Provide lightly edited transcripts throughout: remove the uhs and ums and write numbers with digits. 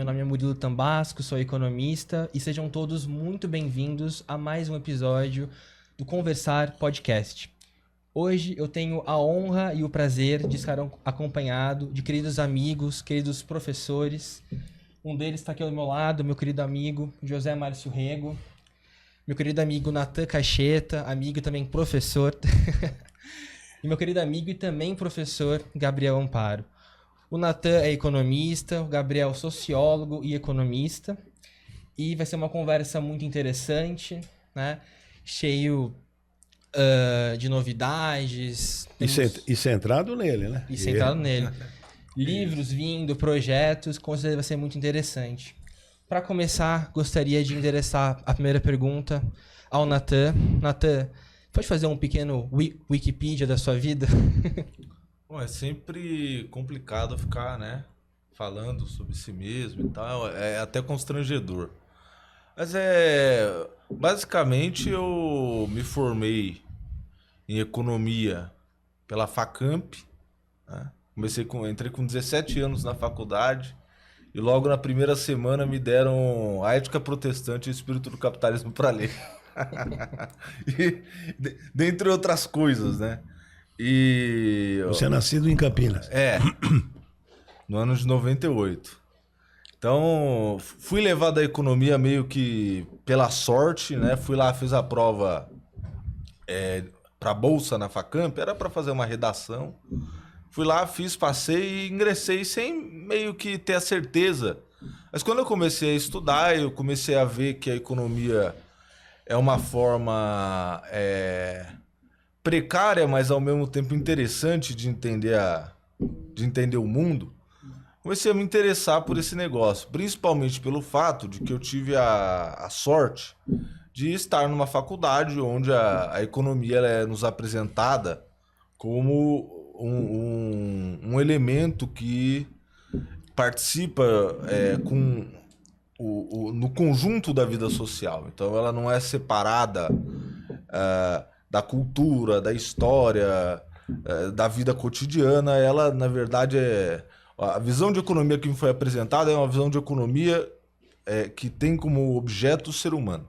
nome é Murilo Tambasco, sou economista e sejam todos muito bem-vindos a mais um episódio do Conversar Podcast. Hoje eu tenho a honra e o prazer de estar acompanhado de queridos amigos, queridos professores. Um deles está aqui ao meu lado, meu querido amigo José Márcio Rego, meu querido amigo Natan Cacheta, amigo e também professor, e meu querido amigo e também professor Gabriel Amparo. O Natan é economista, o Gabriel sociólogo e economista, e vai ser uma conversa muito interessante, né? Cheio de novidades. E centrado nele, né? E centrado nele. Livros vindo, projetos, com certeza vai ser muito interessante. Para começar, gostaria de endereçar a primeira pergunta ao Natan. Natan, pode fazer um pequeno Wikipedia da sua vida? Bom, é sempre complicado ficar, né, falando sobre si mesmo e tal, é até constrangedor. Mas basicamente eu me formei em economia pela Facamp, né? Entrei com 17 anos na faculdade e logo na primeira semana me deram a Ética Protestante e o Espírito do Capitalismo para ler. E, dentre outras coisas, né? Você é nascido em Campinas. No ano de 98. Então, fui levado à economia meio que pela sorte, né? Fui lá, fiz a prova para bolsa na Facamp, era para fazer uma redação. Fui lá, fiz, passei e ingressei sem meio que ter a certeza. Mas quando eu comecei a estudar, eu comecei a ver que a economia é uma forma precária, mas ao mesmo tempo interessante de entender o mundo. Comecei a me interessar por esse negócio, principalmente pelo fato de que eu tive a sorte de estar numa faculdade onde a economia ela é nos apresentada como um elemento que participa no conjunto da vida social. Então ela não é separada da cultura, da história, da vida cotidiana. Ela, na verdade, a visão de economia que me foi apresentada é uma visão de economia que tem como objeto o ser humano.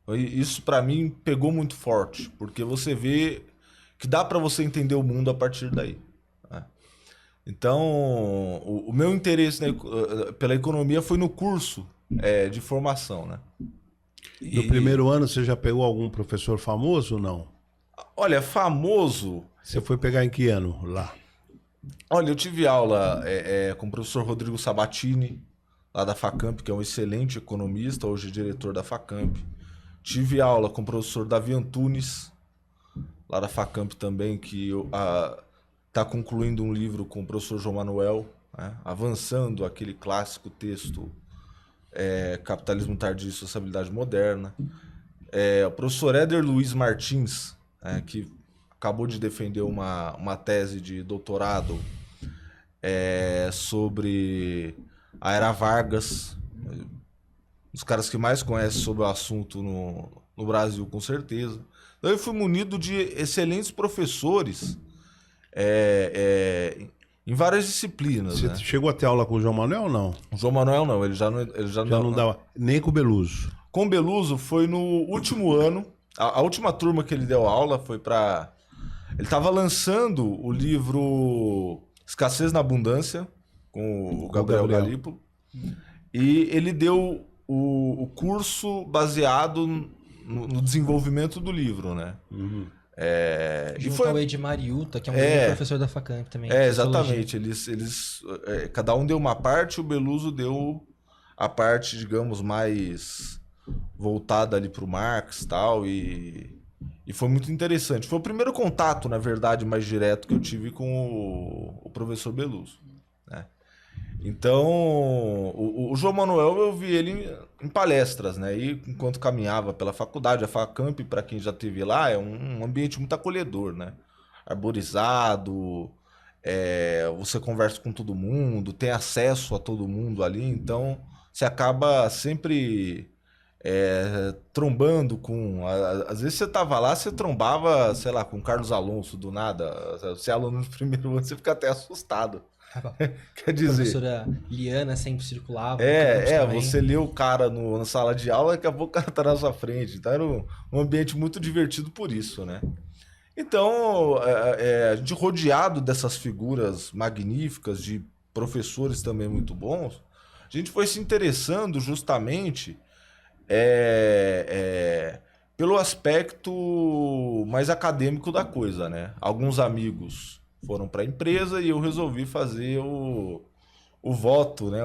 Isso, para mim, pegou muito forte, porque você vê que dá para você entender o mundo a partir daí, né? Então, o meu interesse pela economia foi no curso de formação, né? No primeiro ano você já pegou algum professor famoso ou não? Olha, famoso... Você foi pegar em que ano lá? Olha, eu tive aula com o professor Rodrigo Sabatini, lá da Facamp, que é um excelente economista, hoje diretor da Facamp. Tive aula com o professor Davi Antunes, lá da Facamp também, que está concluindo um livro com o professor João Manuel, né, avançando aquele clássico texto Capitalismo Tardio e Sociabilidade Moderna. O professor Éder Luiz Martins, que acabou de defender uma tese de doutorado sobre a Era Vargas, os caras que mais conhecem sobre o assunto no Brasil, com certeza. Então, eu fui munido de excelentes professores em várias disciplinas. Você, né? chegou a ter aula com o João Manuel ou não? O João Manuel não, ele já não dava. Nem com o Beluso. Com o Beluso foi no último ano. A última turma que ele deu aula foi para... Ele estava lançando o livro Escassez na Abundância, com o Gabriel Galípolo. E ele deu o curso baseado no desenvolvimento do livro, né? Uhum. Junto ao Edmar Yuta, que é um grande professor da Facamp também. Exatamente. Cada um deu uma parte, o Beluso deu a parte, digamos, mais voltada ali para o Marx e tal, e foi muito interessante. Foi o primeiro contato, na verdade, mais direto que eu tive com o professor Beluso, né? Então, o João Manuel, eu vi ele em palestras, né? E enquanto caminhava pela faculdade, a Facamp, para quem já esteve lá, é um ambiente muito acolhedor, né? Arborizado, você conversa com todo mundo, tem acesso a todo mundo ali, então você acaba sempre trombando com... Às vezes você tava lá, você trombava, sei lá, com o Carlos Alonso do nada. Você é aluno do primeiro ano, você fica até assustado. Quer A dizer, professora Liana sempre circulava. no campus também. você lê o cara na sala de aula, daqui a pouco o cara tá na sua frente. Então era um ambiente muito divertido por isso, né? Então, a gente rodeado dessas figuras magníficas, de professores também muito bons, a gente foi se interessando justamente pelo aspecto mais acadêmico da coisa, né? Alguns amigos foram para a empresa e eu resolvi fazer o voto, né?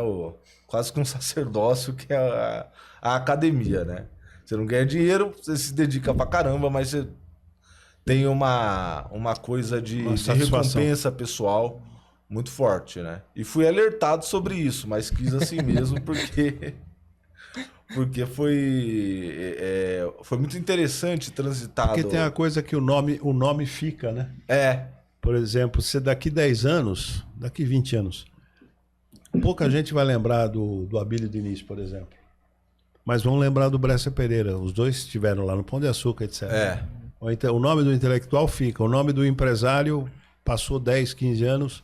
Quase que um sacerdócio, que é a academia, né? Você não ganha dinheiro, você se dedica pra caramba, mas você tem uma coisa de satisfação. recompensa pessoal muito forte, né? E fui alertado sobre isso, mas quis assim mesmo porque foi muito interessante transitar. Porque tem uma coisa que o nome fica, né? Por exemplo, se daqui 10 anos, daqui 20 anos, pouca gente vai lembrar do Abílio Diniz, por exemplo. Mas vão lembrar do Brescia Pereira. Os dois estiveram lá no Pão de Açúcar, etc. Ou então, o nome do intelectual fica. O nome do empresário passou 10, 15 anos.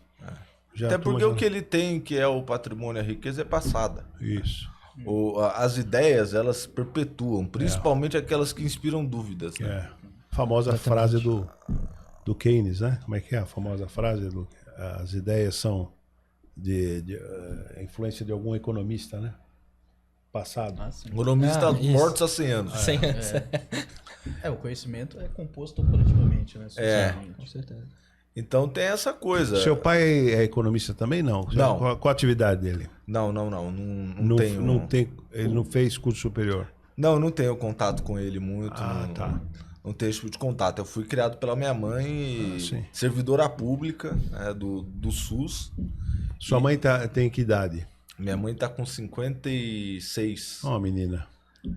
Até porque o que ele tem, que é o patrimônio, a riqueza, é passada. Isso. As ideias, elas perpetuam. Principalmente aquelas que inspiram dúvidas, né? A famosa frase do Keynes, né? Como é que é a famosa frase? As ideias são de influência de algum economista, né? Passado. Economista mortos há 100 anos. 100 anos. O conhecimento é composto coletivamente, né? Socialmente. Com certeza. Então tem essa coisa. Seu pai é economista também? Não. Não. Qual a atividade dele? Não tenho. Não tem, ele não fez curso superior? Não tenho contato com ele muito. Tá. Não tenho esse tipo de contato. Eu fui criado pela minha mãe, sim. servidora pública, né, do SUS. Sua mãe tem que idade? Minha mãe tá com 56. Ó, menina.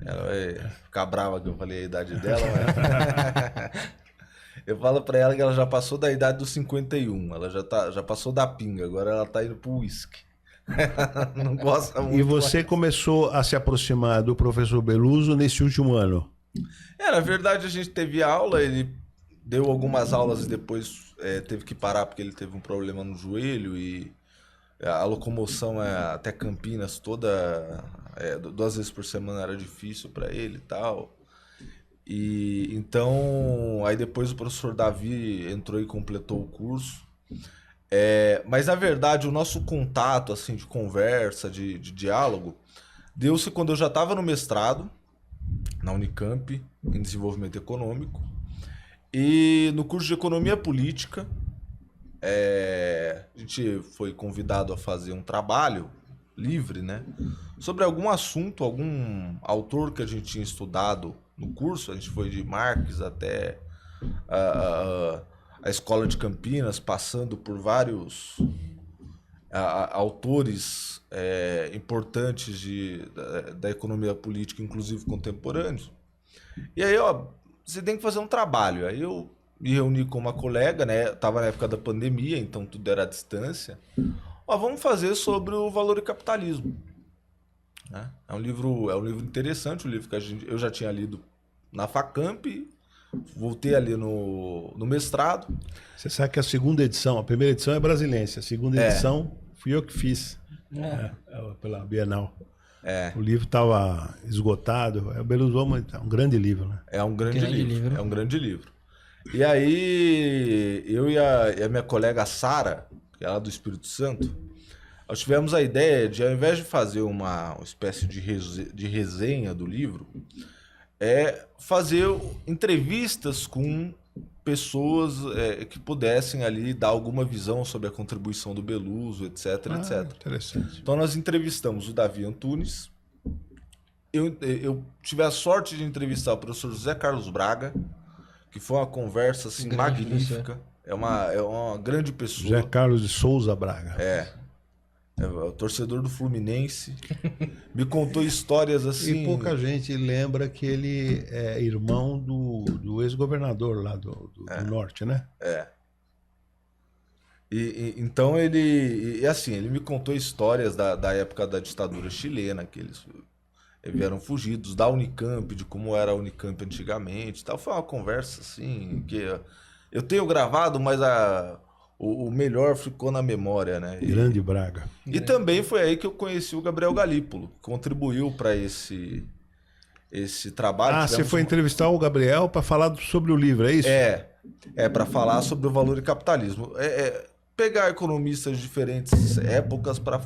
Ela vai ficar brava que eu falei a idade dela, mas... Eu falo pra ela que ela já passou da idade dos 51. Ela já passou da pinga, agora ela tá indo pro uísque. Não gosta muito. E você começou a se aproximar do professor Beluso nesse último ano? Na verdade a gente teve aula, ele deu algumas aulas e depois teve que parar porque ele teve um problema no joelho e a locomoção até Campinas toda 2 vezes por semana era difícil para ele e tal. E então aí depois o professor Davi entrou e completou o curso. Mas na verdade o nosso contato assim de conversa, de diálogo, deu-se quando eu já estava no mestrado na Unicamp em desenvolvimento econômico e no curso de economia política a gente foi convidado a fazer um trabalho livre, né, sobre algum assunto, algum autor que a gente tinha estudado no curso. A gente foi de Marx até a Escola de Campinas, passando por vários autores importantes da economia política, inclusive contemporâneos. E aí, você tem que fazer um trabalho. Aí eu me reuni com uma colega, né? Tava na época da pandemia, então tudo era à distância. Vamos fazer sobre o valor e capitalismo. Né? É um livro interessante, um livro que eu já tinha lido na Facamp, voltei ali no mestrado. Você sabe que a primeira edição é brasilense, a segunda edição fui eu que fiz pela Bienal. O livro estava esgotado. O Beluso é um grande livro, né? É um grande livro. É um grande livro. E aí, eu e a minha colega Sara, que é lá do Espírito Santo, nós tivemos a ideia de, ao invés de fazer uma espécie de resenha do livro, fazer entrevistas com pessoas que pudessem ali dar alguma visão sobre a contribuição do Beluso, etc, etc. Interessante. Então nós entrevistamos o Davi Antunes. Eu tive a sorte de entrevistar o professor José Carlos Braga, que foi uma conversa assim, magnífica. É uma grande pessoa. José Carlos de Souza Braga. É o torcedor do Fluminense. Me contou histórias assim. E pouca gente lembra que ele é irmão do ex-governador lá do Norte, né? Então ele me contou histórias da época da ditadura chilena, que eles vieram fugidos, da Unicamp, de como era a Unicamp antigamente e tal. Foi uma conversa assim que eu tenho gravado, mas o melhor ficou na memória, né? Grande Braga. E também foi aí que eu conheci o Gabriel Galípolo, que contribuiu para esse trabalho. Você foi entrevistar o Gabriel para falar sobre o livro, é isso? Para falar sobre o valor e capitalismo. Pegar economistas de diferentes épocas para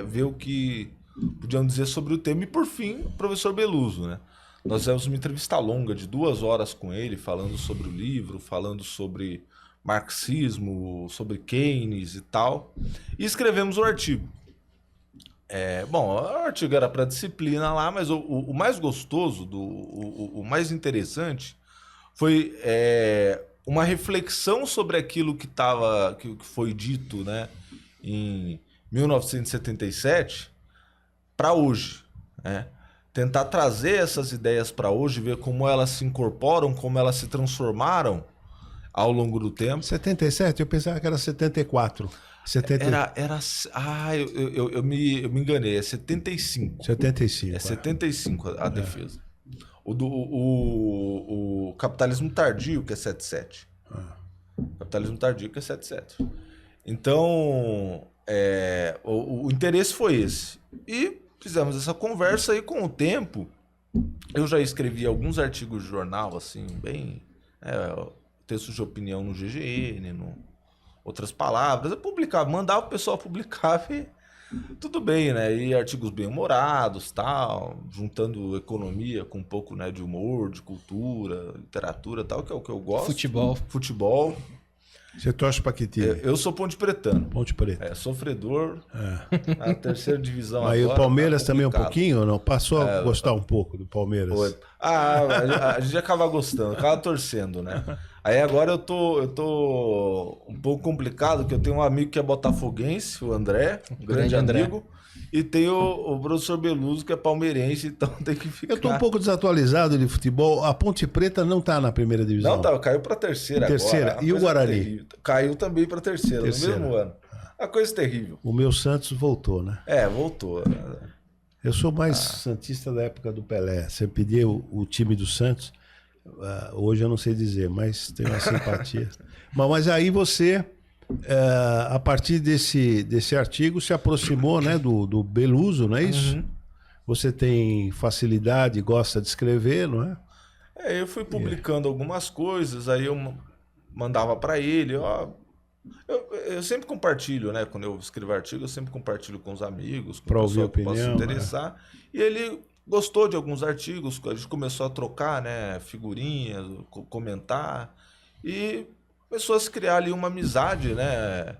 ver o que podiam dizer sobre o tema. E, por fim, o professor Beluso, né? Nós fizemos uma entrevista longa de 2 horas com ele, falando sobre o livro, falando sobre marxismo, sobre Keynes e tal. E escrevemos o artigo. Bom, o artigo era para disciplina lá, mas o mais gostoso, o mais interessante foi uma reflexão sobre aquilo que foi dito, né, em 1977 para hoje, né? Tentar trazer essas ideias para hoje, ver como elas se incorporam, como elas se transformaram ao longo do tempo. 77? Eu pensava que era 74. Eu me enganei, é 75. 75. É 75 a defesa. O capitalismo tardio, que é 77. Capitalismo tardio, que é 77. Então, o interesse foi esse. E fizemos essa conversa e, com o tempo, eu já escrevi alguns artigos de jornal, assim, bem... textos de opinião no GGN, outras palavras. Eu publicava, mandava o pessoal publicar e tudo bem, né? E artigos bem-humorados, tal, juntando economia com um pouco, né, de humor, de cultura, literatura, tal, que é o que eu gosto. Futebol. Você torce para que time? Eu sou Ponte Pretano. Ponte Preta. Sofredor. A terceira divisão aí agora. O Palmeiras também um pouquinho ou não? Passou a gostar um pouco do Palmeiras? A gente acaba gostando, acaba torcendo, né? Aí agora eu tô um pouco complicado, porque eu tenho um amigo que é botafoguense, o André, um grande amigo. E tem o professor Beluso, que é palmeirense, então tem que ficar... Eu tô um pouco desatualizado de futebol. A Ponte Preta não tá na primeira divisão. Não, tá, caiu pra terceira agora. E o Guarani? Terrível. Caiu também pra terceira, no mesmo ano. A coisa terrível. O meu Santos voltou, né? Voltou. Eu sou mais santista da época do Pelé. Você pedia o time do Santos, hoje eu não sei dizer, mas tenho uma simpatia. Mas aí você... a partir desse artigo se aproximou, né, do Beluso, não é isso? Uhum. Você tem facilidade, gosta de escrever, não é? Eu fui publicando algumas coisas, aí eu mandava para ele, eu sempre compartilho, né? Quando eu escrevo artigo, eu sempre compartilho com os amigos, com o pessoal que possa se interessar. E ele gostou de alguns artigos, a gente começou a trocar, né, figurinhas, comentar, e começou a se criar ali uma amizade, né,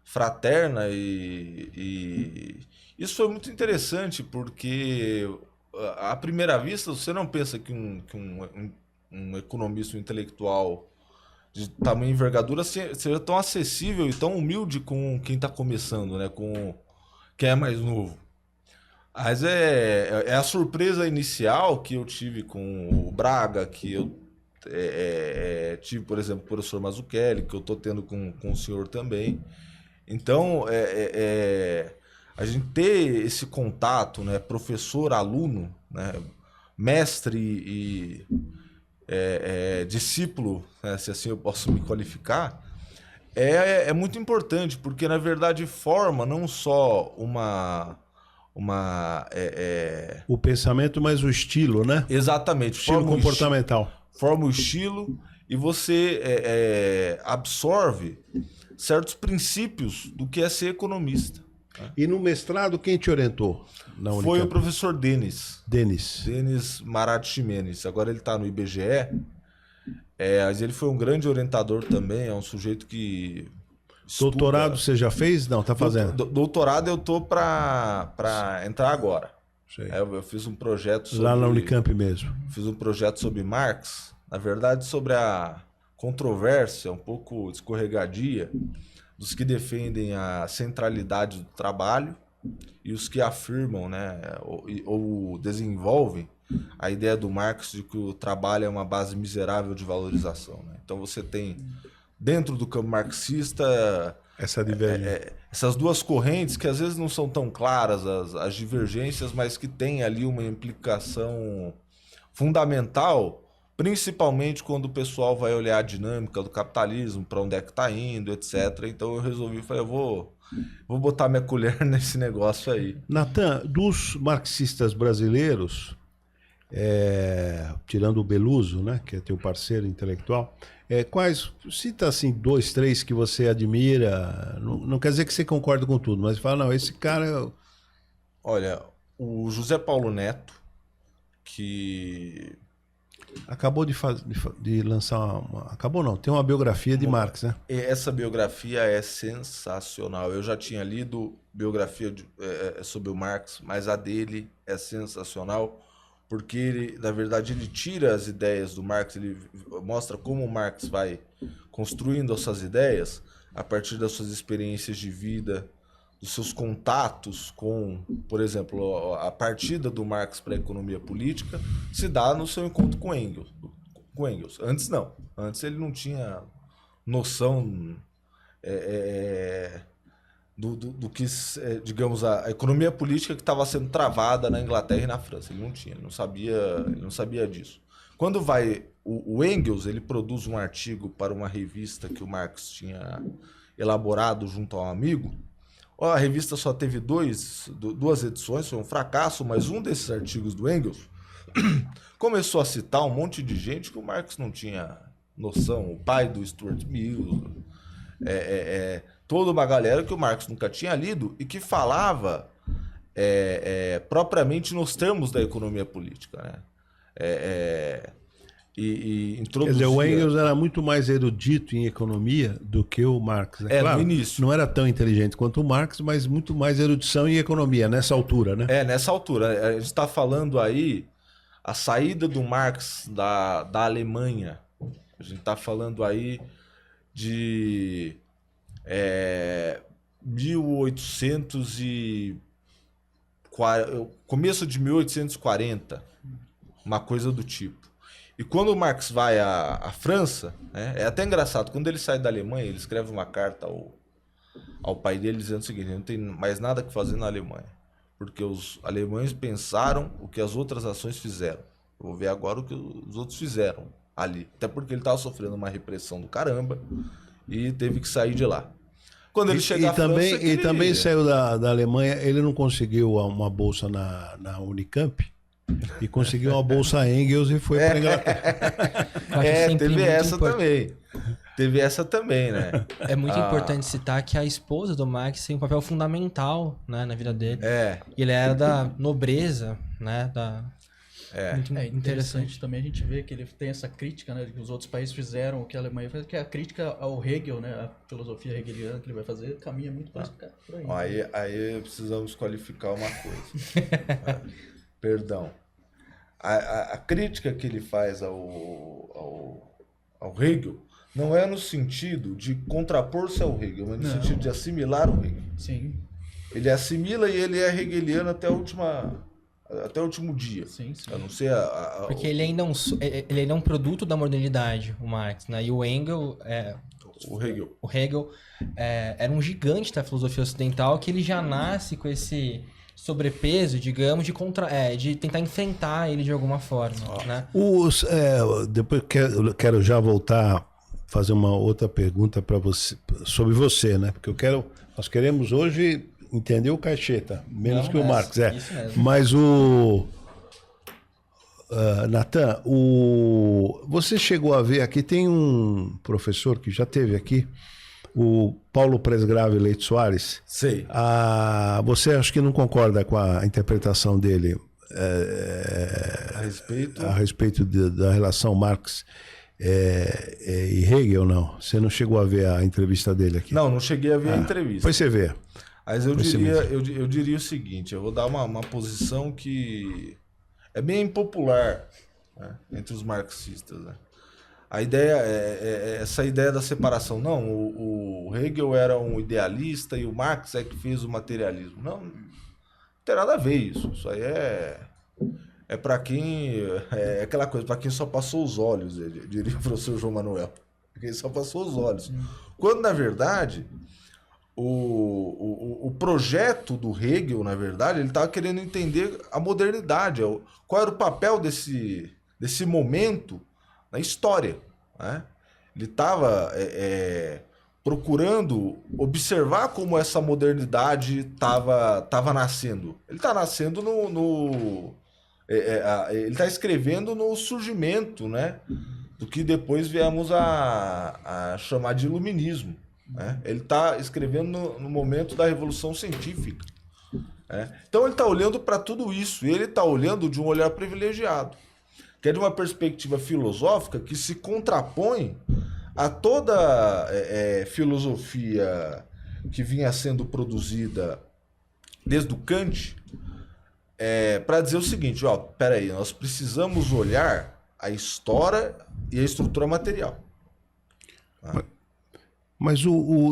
fraterna, e isso foi muito interessante, porque à primeira vista você não pensa que um economista, um intelectual de tamanho e envergadura seja tão acessível e tão humilde com quem está começando, né, com quem é mais novo. Mas é a surpresa inicial que eu tive com o Braga, que eu tive, por exemplo, o professor Mazzucchelli, que eu estou tendo com o senhor também. Então, a gente ter esse contato, né, professor-aluno, né, mestre e discípulo, né, se assim eu posso me qualificar, é muito importante, porque, na verdade, forma não só o pensamento, mas o estilo, né? Exatamente. Estilo comportamental. Forma o estilo e você absorve certos princípios do que é ser economista. E no mestrado, quem te orientou? Foi o professor Denis Marat Ximenes. Agora ele está no IBGE. Mas ele foi um grande orientador também. É um sujeito que... Doutorado você já fez? Não, tá fazendo. Doutorado eu tô para entrar agora. Eu fiz um projeto sobre... Lá na Unicamp mesmo. Fiz um projeto sobre Marx, na verdade sobre a controvérsia um pouco escorregadia dos que defendem a centralidade do trabalho e os que afirmam, né, ou desenvolvem a ideia do Marx de que o trabalho é uma base miserável de valorização, né? Então você tem, dentro do campo marxista, essa divergência. Essas duas correntes que às vezes não são tão claras, as divergências, mas que têm ali uma implicação fundamental principalmente quando o pessoal vai olhar a dinâmica do capitalismo, para onde é que está indo, etc. Então eu resolvi, falei, eu vou botar minha colher nesse negócio aí. Natan, dos marxistas brasileiros, tirando o Beluso, né, que é teu parceiro intelectual, cita assim 2, 3 que você admira, não quer dizer que você concorda com tudo, mas fala, não, esse cara... Olha, o José Paulo Neto, que... Acabou de lançar Acabou não, tem uma biografia de Marx, né? Essa biografia é sensacional. Eu já tinha lido biografia sobre o Marx, mas a dele é sensacional, porque ele, na verdade, ele tira as ideias do Marx, ele mostra como o Marx vai construindo essas ideias a partir das suas experiências de vida, dos seus contatos com, por exemplo, a partida do Marx para a economia política se dá no seu encontro com Engels. Antes não. Antes ele não tinha noção do que, digamos, a economia política que estava sendo travada na Inglaterra e na França. Ele não sabia disso. Quando vai o Engels, ele produz um artigo para uma revista que o Marx tinha elaborado junto a um amigo. A revista só teve 2 edições, foi um fracasso, mas um desses artigos do Engels começou a citar um monte de gente que o Marx não tinha noção, o pai do Stuart Mill, toda uma galera que o Marx nunca tinha lido e que falava propriamente nos termos da economia política, né? E introduzia... Quer dizer, o Engels era muito mais erudito em economia do que o Marx. Né? Claro, no início. Não era tão inteligente quanto o Marx, mas muito mais erudição em economia, nessa altura, né? Nessa altura. A gente está falando aí a saída do Marx da Alemanha. A gente está falando aí de começo de 1840, uma coisa do tipo. E quando o Marx vai à França, né, é até engraçado, quando ele sai da Alemanha, ele escreve uma carta ao pai dele dizendo o seguinte: não tem mais nada que fazer na Alemanha, porque os alemães pensaram o que as outras nações fizeram. Eu vou ver agora o que os outros fizeram ali. Até porque ele estava sofrendo uma repressão do caramba e teve que sair de lá. Quando ele chega à França... E também saiu da Alemanha, ele não conseguiu uma bolsa na Unicamp, e conseguiu uma bolsa Engels e foi para a Inglaterra. Teve essa também, né? É muito importante citar que a esposa do Marx tem um papel fundamental, né, na vida dele. Ele era da nobreza, né? Muito interessante também a gente ver que ele tem essa crítica, né, de que os outros países fizeram o que a Alemanha fez, que é a crítica ao Hegel, né, a filosofia hegeliana que ele vai fazer, caminha muito mais por aí. Aí precisamos qualificar uma coisa. Perdão. A crítica que ele faz ao Hegel não é no sentido de contrapor-se ao Hegel, mas no sentido de assimilar o Hegel. Sim. Ele assimila e ele é hegeliano até o último dia. Sim. A não ser porque ele ainda é um produto da modernidade, o Marx, né? E o Engels... O Hegel era um gigante da filosofia ocidental, que ele já nasce com esse sobrepeso, digamos, de tentar enfrentar ele de alguma forma, né? Depois quero já voltar, fazer uma outra pergunta para você, sobre você, né? Porque nós queremos hoje entender o Caixeta, menos que o Marx, isso mesmo. Mas Natan, você chegou a ver aqui, tem um professor que já esteve aqui, o Paulo Presgrave Leite Soares. Sei. Você acho que não concorda com a interpretação dele a respeito da relação Marx e Hegel, não? Você não chegou a ver a entrevista dele aqui? Não cheguei a ver a entrevista. Depois você vê. Mas eu diria o seguinte, eu vou dar uma posição que é bem impopular, né, entre os marxistas, né? A ideia essa ideia da separação. Não, o Hegel era um idealista e o Marx é que fez o materialismo. Não tem nada a ver isso. Isso aí é para quem... É aquela coisa, para quem só passou os olhos, diria o professor João Manuel. Quem só passou os olhos. Quando, na verdade, o projeto do Hegel, na verdade, ele estava querendo entender a modernidade. Qual era o papel desse momento na história, né? Ele estava procurando observar como essa modernidade estava nascendo. Ele está nascendo ele está escrevendo no surgimento, né, do que depois viemos a chamar de iluminismo. Né? Ele está escrevendo no momento da Revolução Científica. Né? Então ele está olhando para tudo isso, e ele está olhando de um olhar privilegiado, que é de uma perspectiva filosófica que se contrapõe a toda filosofia que vinha sendo produzida desde o Kant, para dizer o seguinte, peraí, nós precisamos olhar a história e a estrutura material. Mas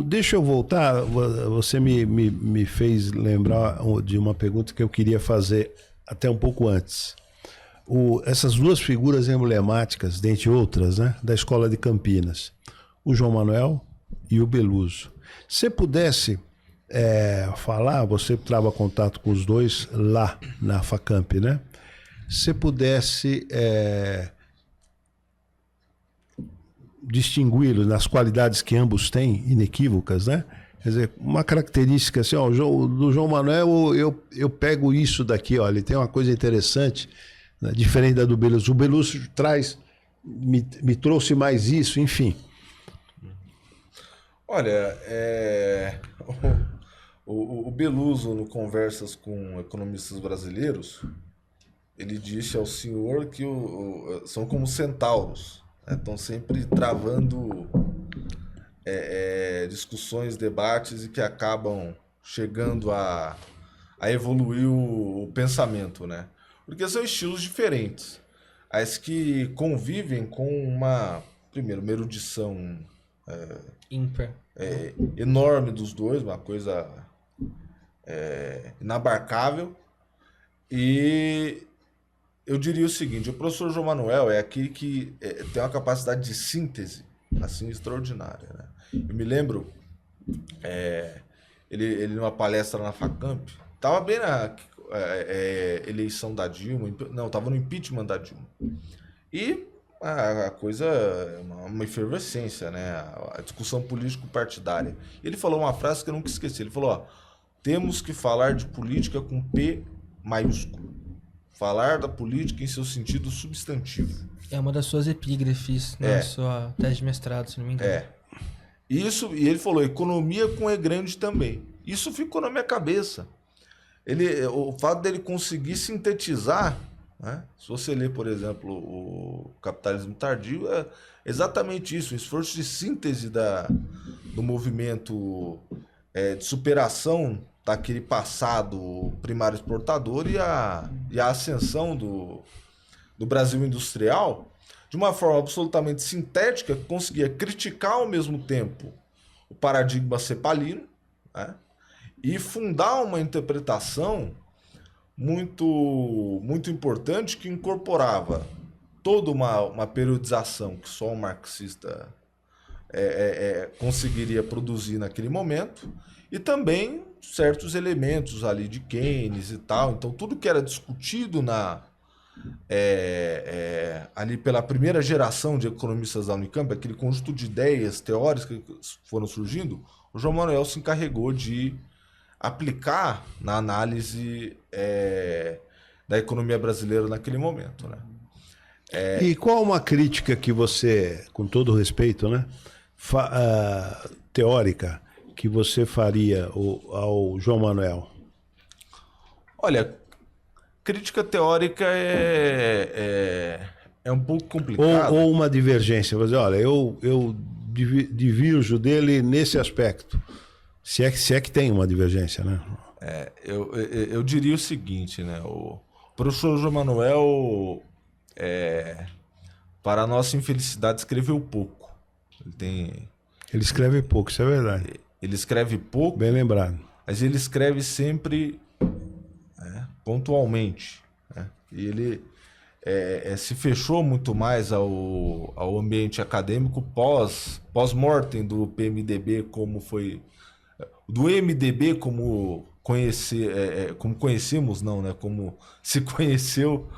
deixa eu voltar, você me fez lembrar de uma pergunta que eu queria fazer até um pouco antes. Essas duas figuras emblemáticas, dentre outras, né, da Escola de Campinas, o João Manuel e o Beluso. Se pudesse falar, você trava contato com os dois lá na Facamp, né? Se pudesse distingui-los nas qualidades que ambos têm, inequívocas, né? Quer dizer, uma característica assim, do João Manuel eu pego isso daqui, ele tem uma coisa interessante, né, diferente da do Beluso. O Beluso me trouxe mais isso, enfim. Olha, o Beluso, no Conversas com Economistas Brasileiros, ele disse ao senhor que são como centauros, né? Estão sempre travando discussões, debates, e que acabam chegando a evoluir o pensamento, né? Porque são estilos diferentes, mas que convivem com uma erudição ímpar, enorme dos dois, uma coisa inabarcável. E eu diria o seguinte, o professor João Manuel é aquele que tem uma capacidade de síntese assim extraordinária, né? Eu me lembro, ele numa palestra na Facamp, estava bem na eleição da Dilma, não, estava no impeachment da Dilma, e a coisa é uma efervescência, né? A discussão político-partidária. Ele falou uma frase que eu nunca esqueci, ele falou, temos que falar de política com P maiúsculo, falar da política em seu sentido substantivo. É uma das suas epígrafes na sua tese de mestrado, se não me engano. Isso, e ele falou, economia com E grande também. Isso ficou na minha cabeça. O fato dele conseguir sintetizar, né? Se você ler, por exemplo, o Capitalismo Tardio, é exatamente isso, um esforço de síntese do movimento de superação daquele passado primário exportador e a ascensão do Brasil industrial, de uma forma absolutamente sintética, que conseguia criticar ao mesmo tempo o paradigma cepalino, né? E fundar uma interpretação muito, muito importante que incorporava toda uma periodização que só um marxista conseguiria produzir naquele momento, e também certos elementos ali de Keynes e tal. Então tudo que era discutido ali pela primeira geração de economistas da Unicamp, aquele conjunto de ideias teóricas que foram surgindo, o João Manuel se encarregou de aplicar na análise da economia brasileira naquele momento, né? E qual uma crítica que você, com todo respeito, né, teórica, que você faria ao João Manuel? Olha, crítica teórica é um pouco complicado. Ou uma divergência. Você, olha, eu divirjo dele nesse aspecto. Se é que tem uma divergência, né? Eu diria o seguinte, né? O professor João Manuel, para a nossa infelicidade, escreveu pouco. Ele escreve pouco, isso é verdade. Ele escreve pouco. Bem lembrado. Mas ele escreve sempre pontualmente, né? E ele se fechou muito mais ao ambiente acadêmico pós-mortem do PMDB, como foi... Do MDB como conhecemos, não, né? Como se conheceu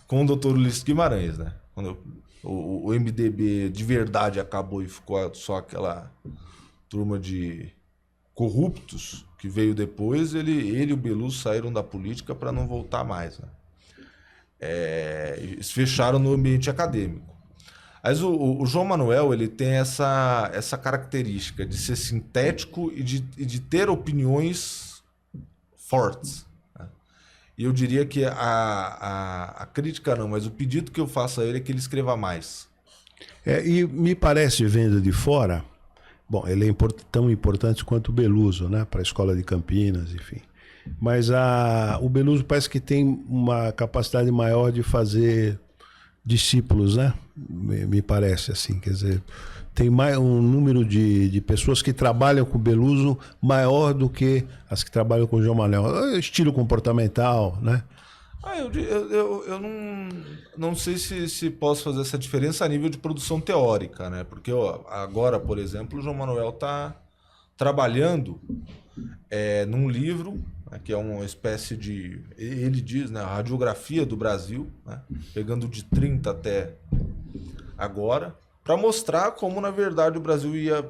com o Dr. Ulisses Guimarães, né? quando o MDB de verdade acabou e ficou só aquela turma de corruptos que veio depois, ele e o Beluso saíram da política para não voltar mais, né? Eles fecharam no ambiente acadêmico. Mas o João Manuel, ele tem essa característica de ser sintético e de ter opiniões fortes, né? E eu diria que a crítica não, mas o pedido que eu faço a ele é que ele escreva mais. E me parece, vendo de fora, bom, ele é tão importante quanto o Beluso, né, para a Escola de Campinas, enfim. Mas o Beluso parece que tem uma capacidade maior de fazer discípulos, né? Me parece assim, quer dizer, tem um número de pessoas que trabalham com o Beluso maior do que as que trabalham com o João Manuel. Estilo comportamental, né? Eu não sei se posso fazer essa diferença a nível de produção teórica, né? Porque agora, por exemplo, o João Manuel está trabalhando num livro, né, que é uma espécie de, ele diz, né, a radiografia do Brasil, né, pegando de 30 até agora, para mostrar como, na verdade, o Brasil ia,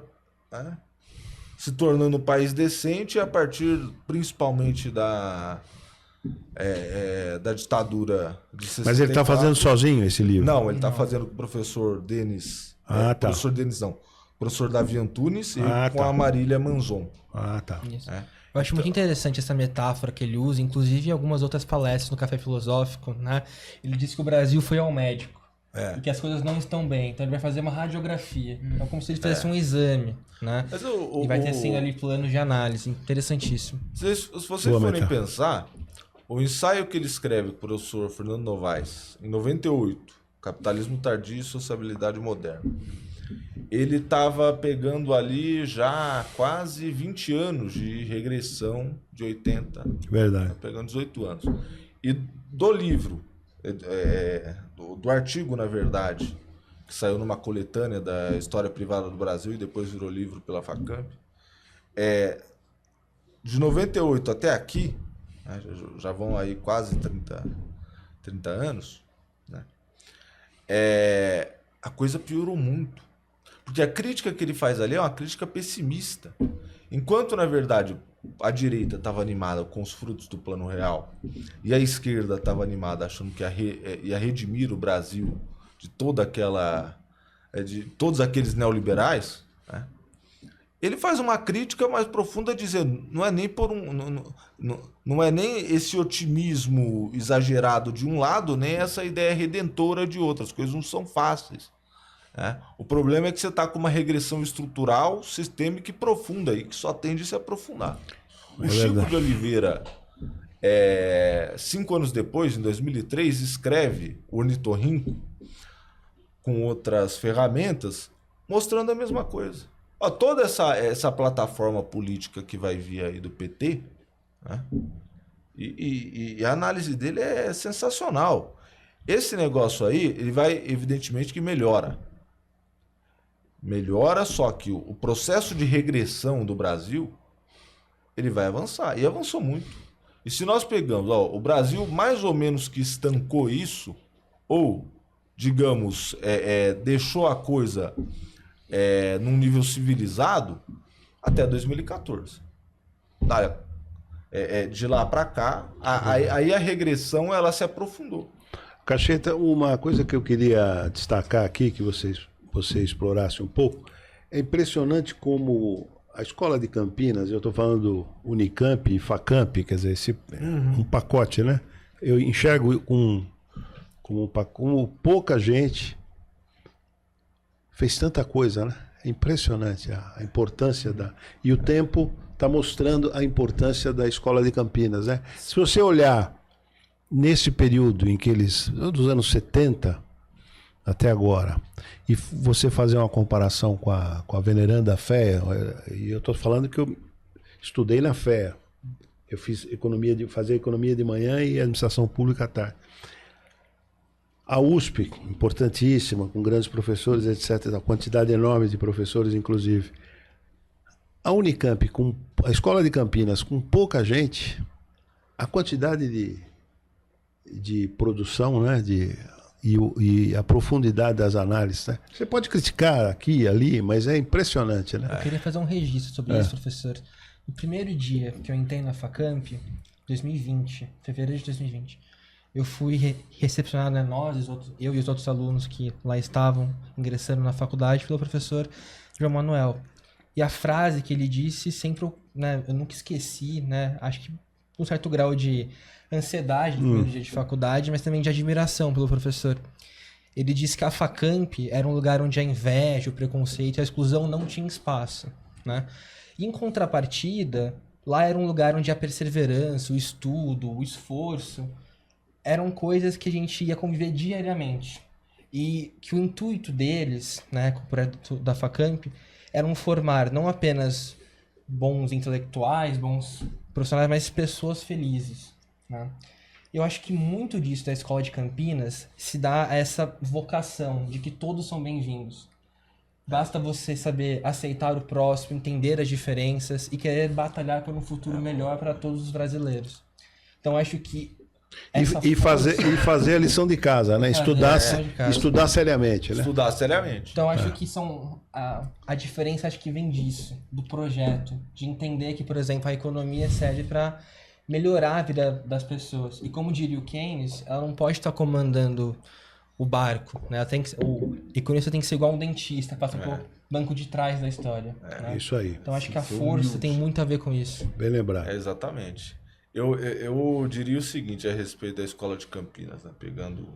né, se tornando um país decente a partir, principalmente, da ditadura de 64. Mas ele está fazendo sozinho esse livro? Não, ele está fazendo com o professor Denis. Professor Denis não. Professor Davi Antunes e com a Marília Manzon. Tá. Eu acho muito interessante essa metáfora que ele usa, inclusive em algumas outras palestras no Café Filosófico, né? Ele disse que o Brasil foi ao médico e que as coisas não estão bem, então ele vai fazer uma radiografia. Então, como se ele fizesse um exame, né? Mas e vai ter assim ali planos de análise. Interessantíssimo. Se vocês forem pensar, o ensaio que ele escreve com o professor Fernando Novaes, em 98, Capitalismo Tardio e Sociabilidade Moderna, ele estava pegando ali já quase 20 anos de regressão de 80. Verdade. Pegando 18 anos. E do livro, do artigo, na verdade, que saiu numa coletânea da História Privada do Brasil e depois virou livro pela Facamp, de 98 até aqui, né, já vão aí quase 30 anos, né, a coisa piorou muito. Porque a crítica que ele faz ali é uma crítica pessimista. Enquanto, na verdade, a direita estava animada com os frutos do Plano Real e a esquerda estava animada achando que ia redimir o Brasil de de todos aqueles neoliberais, né? Ele faz uma crítica mais profunda, dizendo, não é nem esse otimismo exagerado de um lado, nem essa ideia redentora de outro. As coisas não são fáceis. O problema é que você está com uma regressão estrutural, sistêmica e profunda, e que só tende a se aprofundar. O Chico de Oliveira, 5 anos depois, em 2003, escreve o Ornitorrinco com outras ferramentas, mostrando a mesma coisa. Toda essa plataforma política que vai vir aí do PT, né? E a análise dele é sensacional. Esse negócio aí, ele vai, evidentemente, que melhora. Melhora, só que o processo de regressão do Brasil, ele vai avançar. E avançou muito. E se nós pegamos, o Brasil mais ou menos que estancou isso, ou, digamos, deixou a coisa num nível civilizado, até 2014. De lá para cá, aí a regressão ela se aprofundou. Cacheta, uma coisa que eu queria destacar aqui, que você explorasse um pouco, é impressionante como a Escola de Campinas, eu estou falando Unicamp e Facamp, quer dizer, um pacote, né? Eu enxergo como pouca gente fez tanta coisa, né? É impressionante a importância e o tempo está mostrando a importância da Escola de Campinas, né? Se você olhar nesse período em que dos anos 70 até agora, e você fazer uma comparação com a veneranda FEA, e eu estou falando que eu estudei na FEA, eu fiz fazia economia de manhã e administração pública à tarde. A USP, importantíssima, com grandes professores, etc., a quantidade enorme de professores, inclusive. A Unicamp, a Escola de Campinas, com pouca gente, a quantidade de produção, né, e a profundidade das análises, né? Você pode criticar aqui e ali, mas é impressionante, né? Eu queria fazer um registro sobre isso, professor. No primeiro dia que eu entrei na Facamp, 2020, fevereiro de 2020, eu fui recepcionado, né, eu e os outros alunos que lá estavam ingressando na faculdade, pelo professor João Manuel. E a frase que ele disse sempre, né, eu nunca esqueci, né, acho que um certo grau de ansiedade no primeiro dia de faculdade, mas também de admiração pelo professor. Ele disse que a Facamp era um lugar onde a inveja, o preconceito e a exclusão não tinham espaço, né? E, em contrapartida, lá era um lugar onde a perseverança, o estudo, o esforço eram coisas que a gente ia conviver diariamente. E que o intuito deles, né, com o projeto da Facamp, era formar não apenas bons intelectuais, bons profissionais, mas pessoas felizes, né? Eu acho que muito disso da Escola de Campinas se dá a essa vocação de que todos são bem-vindos. Basta você saber aceitar o próximo, entender as diferenças e querer batalhar por um futuro melhor para todos os brasileiros. Então acho que E fazer a lição de casa, né? Estudar seriamente, né? Estudar seriamente. Então acho que a diferença acho que vem disso, do projeto, de entender que, por exemplo, a economia serve para melhorar a vida das pessoas. E como diria o Keynes, ela não pode estar comandando o barco, né? O economista tem que ser igual um dentista, passa por banco de trás da história. Né? Isso aí. Então acho que a força tem muito a ver com isso. Bem lembrado. Exatamente. Eu diria o seguinte a respeito da Escola de Campinas, né? Pegando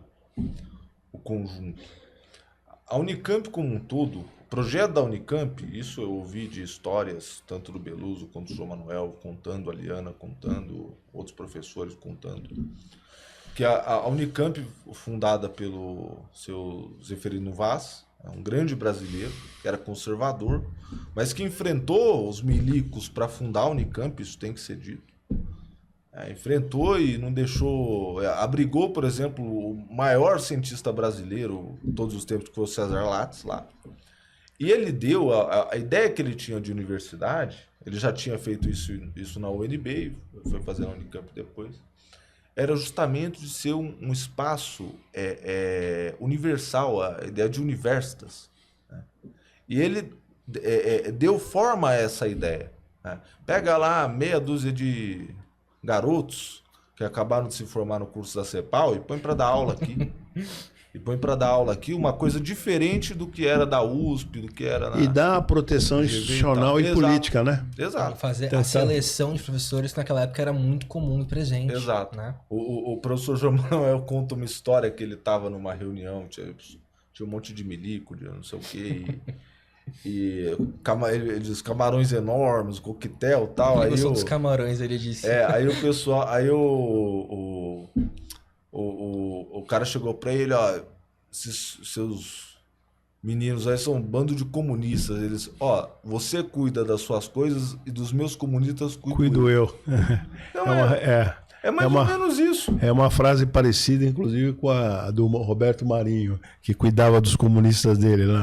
o conjunto. A Unicamp como um todo, o projeto da Unicamp, isso eu ouvi de histórias, tanto do Beluso quanto do João Manuel, contando, a Liana contando, outros professores contando, que a Unicamp, fundada pelo seu Zeferino Vaz, um grande brasileiro, que era conservador, mas que enfrentou os milicos para fundar a Unicamp, isso tem que ser dito. Enfrentou e não deixou... abrigou, por exemplo, o maior cientista brasileiro de todos os tempos, que foi o César Lattes, lá. E ele deu... A ideia que ele tinha de universidade, ele já tinha feito isso na UNB, foi fazer na Unicamp depois, era justamente de ser um espaço universal, a ideia de universitas. Né? E ele deu forma a essa ideia. Né? Pega lá meia dúzia de garotos que acabaram de se formar no curso da CEPAL e põe para dar aula aqui. E põe para dar aula aqui uma coisa diferente do que era da USP, do que era na... E dá a proteção institucional e política, né? Exato. Fazer a seleção de professores que naquela época era muito comum e presente. Exato. Né? O professor João Manuel conta uma história que ele estava numa reunião, tinha um monte de milico, de não sei o quê, e ele diz camarões enormes, coquetel e tal. Ele gostou dos camarões, ele disse. Aí o pessoal, aí o cara chegou pra ele, ó, esses seus meninos aí são um bando de comunistas. Eles, ó, você cuida das suas coisas e dos meus comunistas cuido eu. Então, é mais ou menos isso. É uma frase parecida, inclusive, com a do Roberto Marinho, que cuidava dos comunistas dele lá.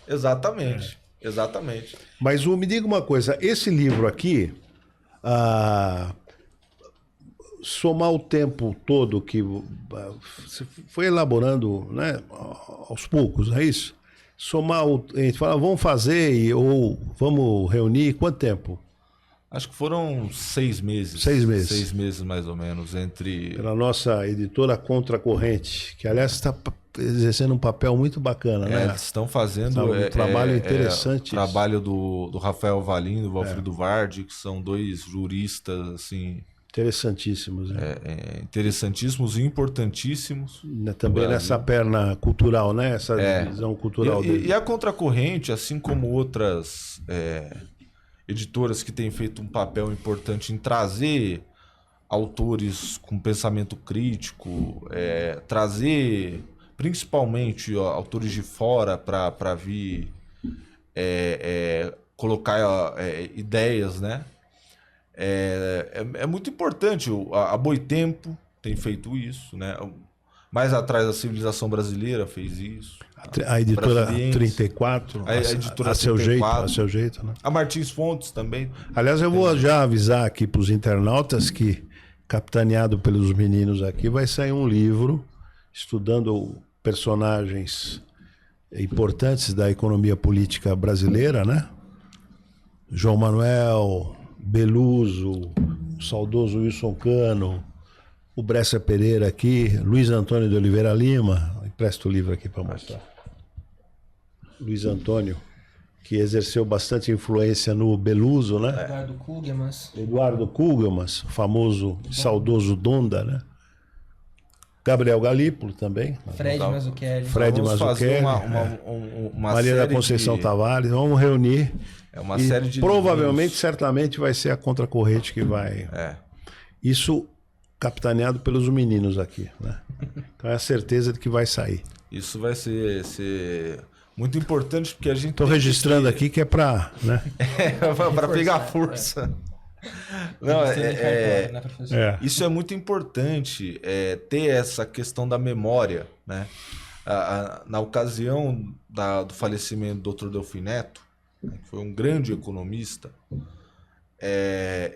Exatamente. Exatamente. Mas me diga uma coisa, esse livro aqui, somar o tempo todo que você foi elaborando, né, aos poucos, é isso? Somar, a gente fala, vamos fazer ou vamos reunir, quanto tempo? Acho que foram 6 meses. 6 meses. 6 meses, mais ou menos, entre... Pela nossa editora Contracorrente, que, aliás, está exercendo um papel muito bacana, né? Eles estão fazendo... um trabalho interessante. Trabalho do Rafael Valim, do Valfrido Vardi, que são 2 juristas, assim... Interessantíssimos. Né? Interessantíssimos e importantíssimos. Também nessa perna cultural, né? Essa visão cultural dele. E a Contracorrente, assim como outras... editoras que têm feito um papel importante em trazer autores com pensamento crítico, trazer principalmente autores de fora para vir colocar ideias, né? É muito importante. A Boitempo tem feito isso, né? Mais atrás a Civilização Brasileira fez isso. A editora 34, a editora a seu 34, jeito, a seu jeito, né? A Martins Fontes também. Aliás, eu vou já avisar aqui para os internautas que, capitaneado pelos meninos aqui, vai sair um livro estudando personagens importantes da economia política brasileira, né? João Manuel, Beluso, o saudoso Wilson Cano, o Bresser Pereira aqui, Luiz Antônio de Oliveira Lima, empresto o livro aqui para mostrar. Luiz Antônio, que exerceu bastante influência no Beluso, né? Eduardo Kugelmans, o famoso, saudoso Donda, né? Gabriel Galípolo também. Fred Mazzucchelli. Fred Mazzucchelli. Maria da Conceição Tavares. Vamos reunir. É uma série de provavelmente, certamente, vai ser a Contracorrente que vai... Isso capitaneado pelos meninos aqui, né? Então é a certeza de que vai sair. Isso vai ser muito importante, porque a gente... Estou registrando aqui que é para... Né? para pegar força. Não, isso é muito importante, ter essa questão da memória, né? Na ocasião do falecimento do Dr. Delfim Neto, que foi um grande economista,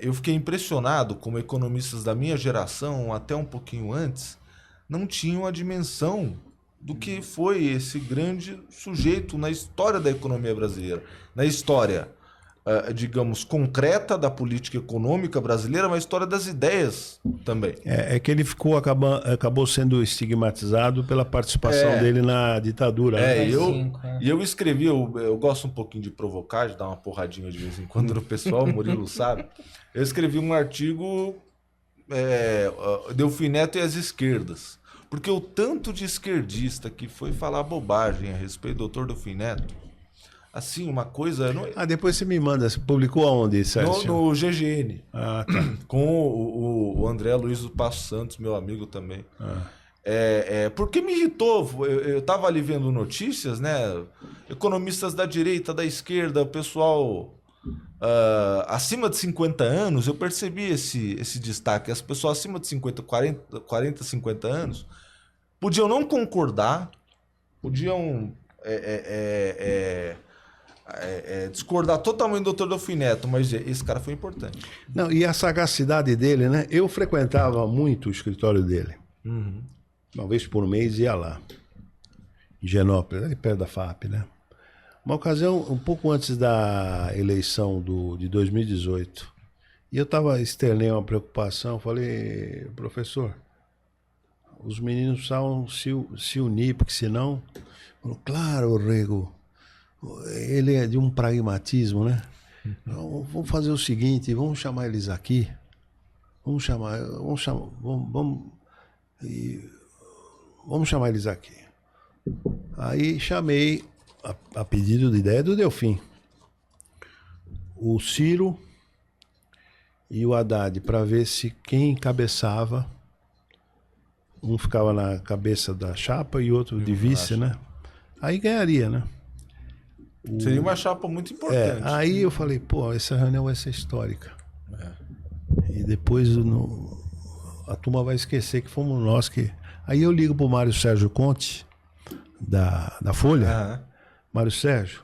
eu fiquei impressionado como economistas da minha geração, até um pouquinho antes, não tinham a dimensão do que foi esse grande sujeito na história da economia brasileira, na história, digamos, concreta da política econômica brasileira, mas a história das ideias também. É que ele acabou sendo estigmatizado pela participação dele na ditadura. E eu escrevi, eu gosto um pouquinho de provocar, de dar uma porradinha de vez em quando no pessoal, o Murilo sabe. Eu escrevi um artigo, Delfim Neto e as esquerdas. Porque o tanto de esquerdista que foi falar bobagem a respeito do Dr. Delfim Neto, assim, uma coisa... depois você me manda. Você publicou aonde, Sérgio? No GGN. Tá. Com o André Luiz do Passo Santos, meu amigo também. Porque me irritou. Eu estava ali vendo notícias, né? Economistas da direita, da esquerda, o pessoal acima de 50 anos, eu percebi esse destaque. As pessoas acima de 40, 50 anos podiam não concordar, podiam... discordar totalmente do Dr. Delfim Neto, mas esse cara foi importante. Não, e a sagacidade dele, né? Eu frequentava muito o escritório dele. Uma vez por mês ia lá, em Genópolis, ali perto da FAP, né? Uma ocasião, um pouco antes da eleição de 2018, e eu externei uma preocupação, falei, professor, os meninos precisavam se unir, porque senão... Falou, claro, Rego, ele é de um pragmatismo, né? Vamos fazer o seguinte, vamos chamar eles aqui. Vamos chamar eles aqui. Aí chamei, a pedido de ideia do Delfim, o Ciro e o Haddad, para ver se quem encabeçava, um ficava na cabeça da chapa e outro de vice, né? Aí ganharia, né? Seria uma chapa muito importante. Aí eu falei, essa reunião vai ser histórica. E depois a turma vai esquecer que fomos nós que... Aí eu ligo pro Mário Sérgio Conte, da Folha. Mário Sérgio,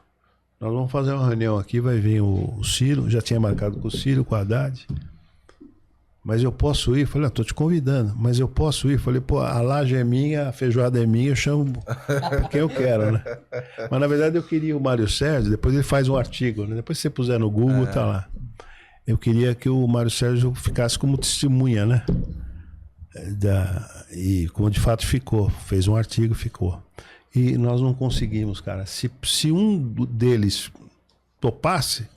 nós vamos fazer uma reunião aqui, vai vir o Ciro, já tinha marcado com o Ciro, com o Haddad. Mas eu posso ir? Falei, tô te convidando, mas eu posso ir? Falei, a laje é minha, a feijoada é minha, eu chamo quem eu quero, né? Mas na verdade eu queria o Mário Sérgio, depois ele faz um artigo, né? Depois se você puser no Google, tá lá. Eu queria que o Mário Sérgio ficasse como testemunha, né? E como de fato ficou, fez um artigo, ficou. E nós não conseguimos, cara. Se um deles topasse,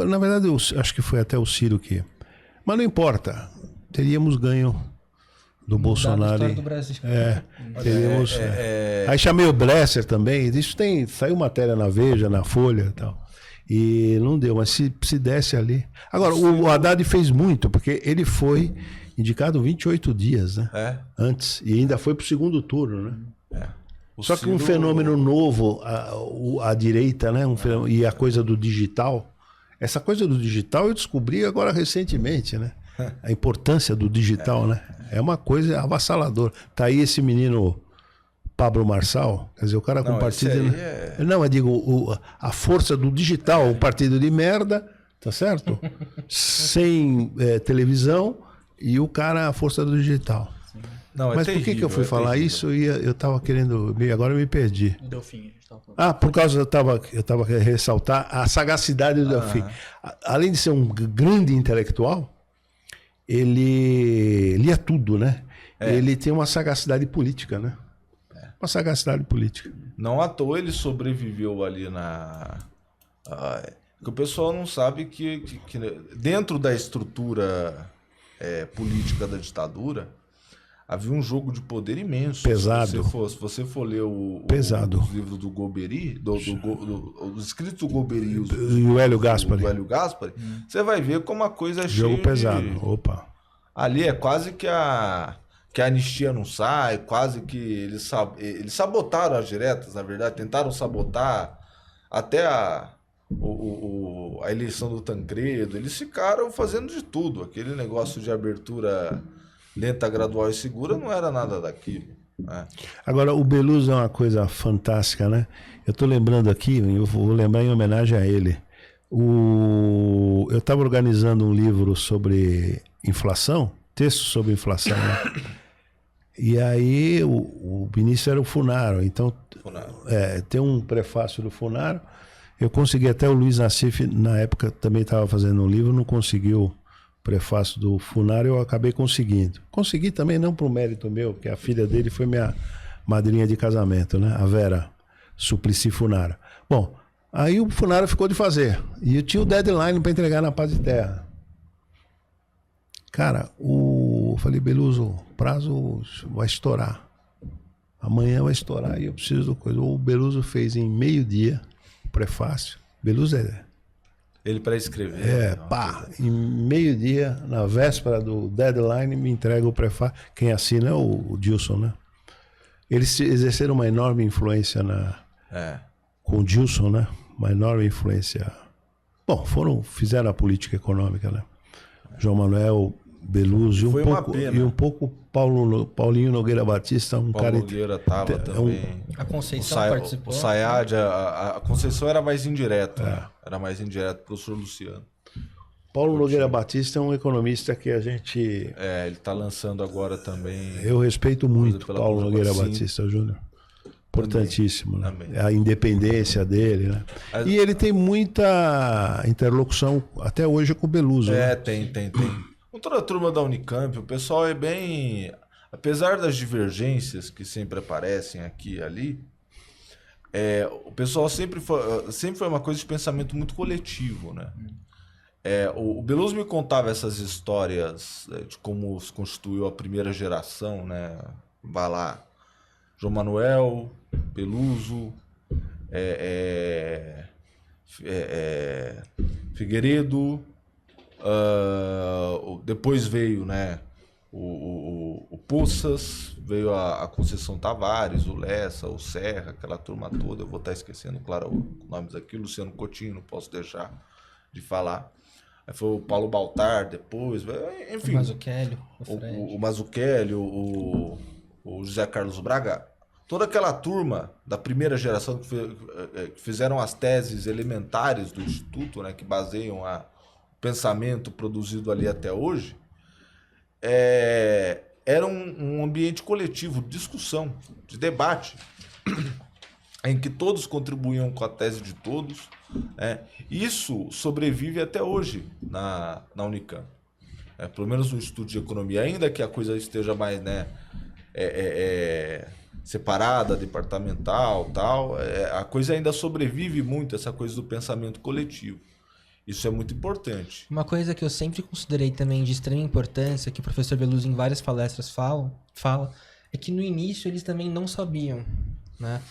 na verdade eu acho que foi até o Ciro que... Mas não importa, teríamos ganho do Bolsonaro. Do Brasil. Teríamos. Aí chamei o Bresser também. Isso saiu matéria na Veja, na Folha e tal. E não deu, mas se desse ali. Agora, o Haddad fez muito, porque ele foi indicado 28 dias, né? Antes. E ainda foi para o segundo turno, né? Só que um fenômeno novo, a direita, né? E a coisa do digital. Essa coisa do digital eu descobri agora recentemente, né? A importância do digital, né? É uma coisa avassaladora. Tá aí esse menino Pablo Marçal, quer dizer, o cara compartilha... Não, eu digo, a força do digital, um partido de merda, tá certo? Sem televisão, e o cara, a força do digital. Não, Mas por que eu fui falar isso e eu estava querendo... Agora eu me perdi. O Delfim, a gente estava falando. Por causa eu estava querendo ressaltar a sagacidade do Delfim. Além de ser um grande intelectual, ele lia tudo, né? Ele tem uma sagacidade política, né? Uma sagacidade política. Não à toa ele sobreviveu ali que o pessoal não sabe que dentro da estrutura política da ditadura havia um jogo de poder imenso. Pesado. Se você for ler os livros do Golbery, os escritos do Golbery e o Hélio Gaspari, você vai ver como a coisa é jogo pesado. Opa. Ali é quase que a anistia não sai, quase que eles sabotaram as diretas, na verdade, tentaram sabotar até a eleição do Tancredo. Eles ficaram fazendo de tudo. Aquele negócio de abertura lenta, gradual e segura não era nada daquilo, né? Agora, o Beluso é uma coisa fantástica, né? Eu estou lembrando aqui, eu vou lembrar em homenagem a ele. Eu estava organizando um livro sobre inflação, texto sobre inflação, né? E aí o Vinícius era o Funaro, então tem um prefácio do Funaro. Eu consegui, até o Luiz Nassif, na época, também estava fazendo um livro, não conseguiu o prefácio do Funaro, eu acabei conseguindo. Consegui também não por mérito meu, porque a filha dele foi minha madrinha de casamento, né? A Vera Suplicy Funaro. Bom, aí o Funaro ficou de fazer. E eu tinha o deadline para entregar na Paz de Terra. Cara, eu falei, Beluso, o prazo vai estourar. Amanhã vai estourar e eu preciso do coisa. O Beluso fez em meio-dia o prefácio. Beluso ele para escrever. Em meio-dia, na véspera do deadline, me entrega o prefácio. Quem assina é o Dilson, né? Eles exerceram uma enorme influência com o Dilson, né? Uma enorme influência. Bom, fizeram a política econômica, né? João Manuel, Beluso e um pouco Paulinho Nogueira Batista, Paulo Nogueira estava também. A Conceição participou. O Sayad, a Conceição era mais indireta, né? Era mais indireto, professor Luciano. Paulo Nogueira Batista é um economista que a gente... ele está lançando agora também... Eu respeito muito Paulo Nogueira Batista, Júnior. Importantíssimo, né? A independência dele, né? E ele tem muita interlocução até hoje com o Beluso. Tem. Com toda a turma da Unicamp, o pessoal é bem... Apesar das divergências que sempre aparecem aqui e ali, o pessoal sempre foi uma coisa de pensamento muito coletivo, né? O Beluso me contava essas histórias de como se constituiu a primeira geração, né? Vai lá, João Manuel, Beluso, Figueiredo, depois veio, né, o Poças, veio a Conceição Tavares, o Lessa, o Serra, aquela turma toda. Eu vou estar esquecendo, claro, os nomes aqui. Luciano Coutinho, não posso deixar de falar. Aí foi o Paulo Baltar depois, enfim. O Mazzucchelli, o Mazzucchelli, o José Carlos Braga. Toda aquela turma da primeira geração que fizeram as teses elementares do Instituto, né, que baseiam o pensamento produzido ali até hoje, era um ambiente coletivo de discussão, de debate, em que todos contribuíam com a tese de todos. Isso sobrevive até hoje na Unicamp. Pelo menos no Instituto de Economia, ainda que a coisa esteja mais, né, separada, departamental, tal, a coisa ainda sobrevive muito, essa coisa do pensamento coletivo. Isso é muito importante. Uma coisa que eu sempre considerei também de extrema importância, que o professor Beluso em várias palestras fala, é que no início eles também não sabiam, né?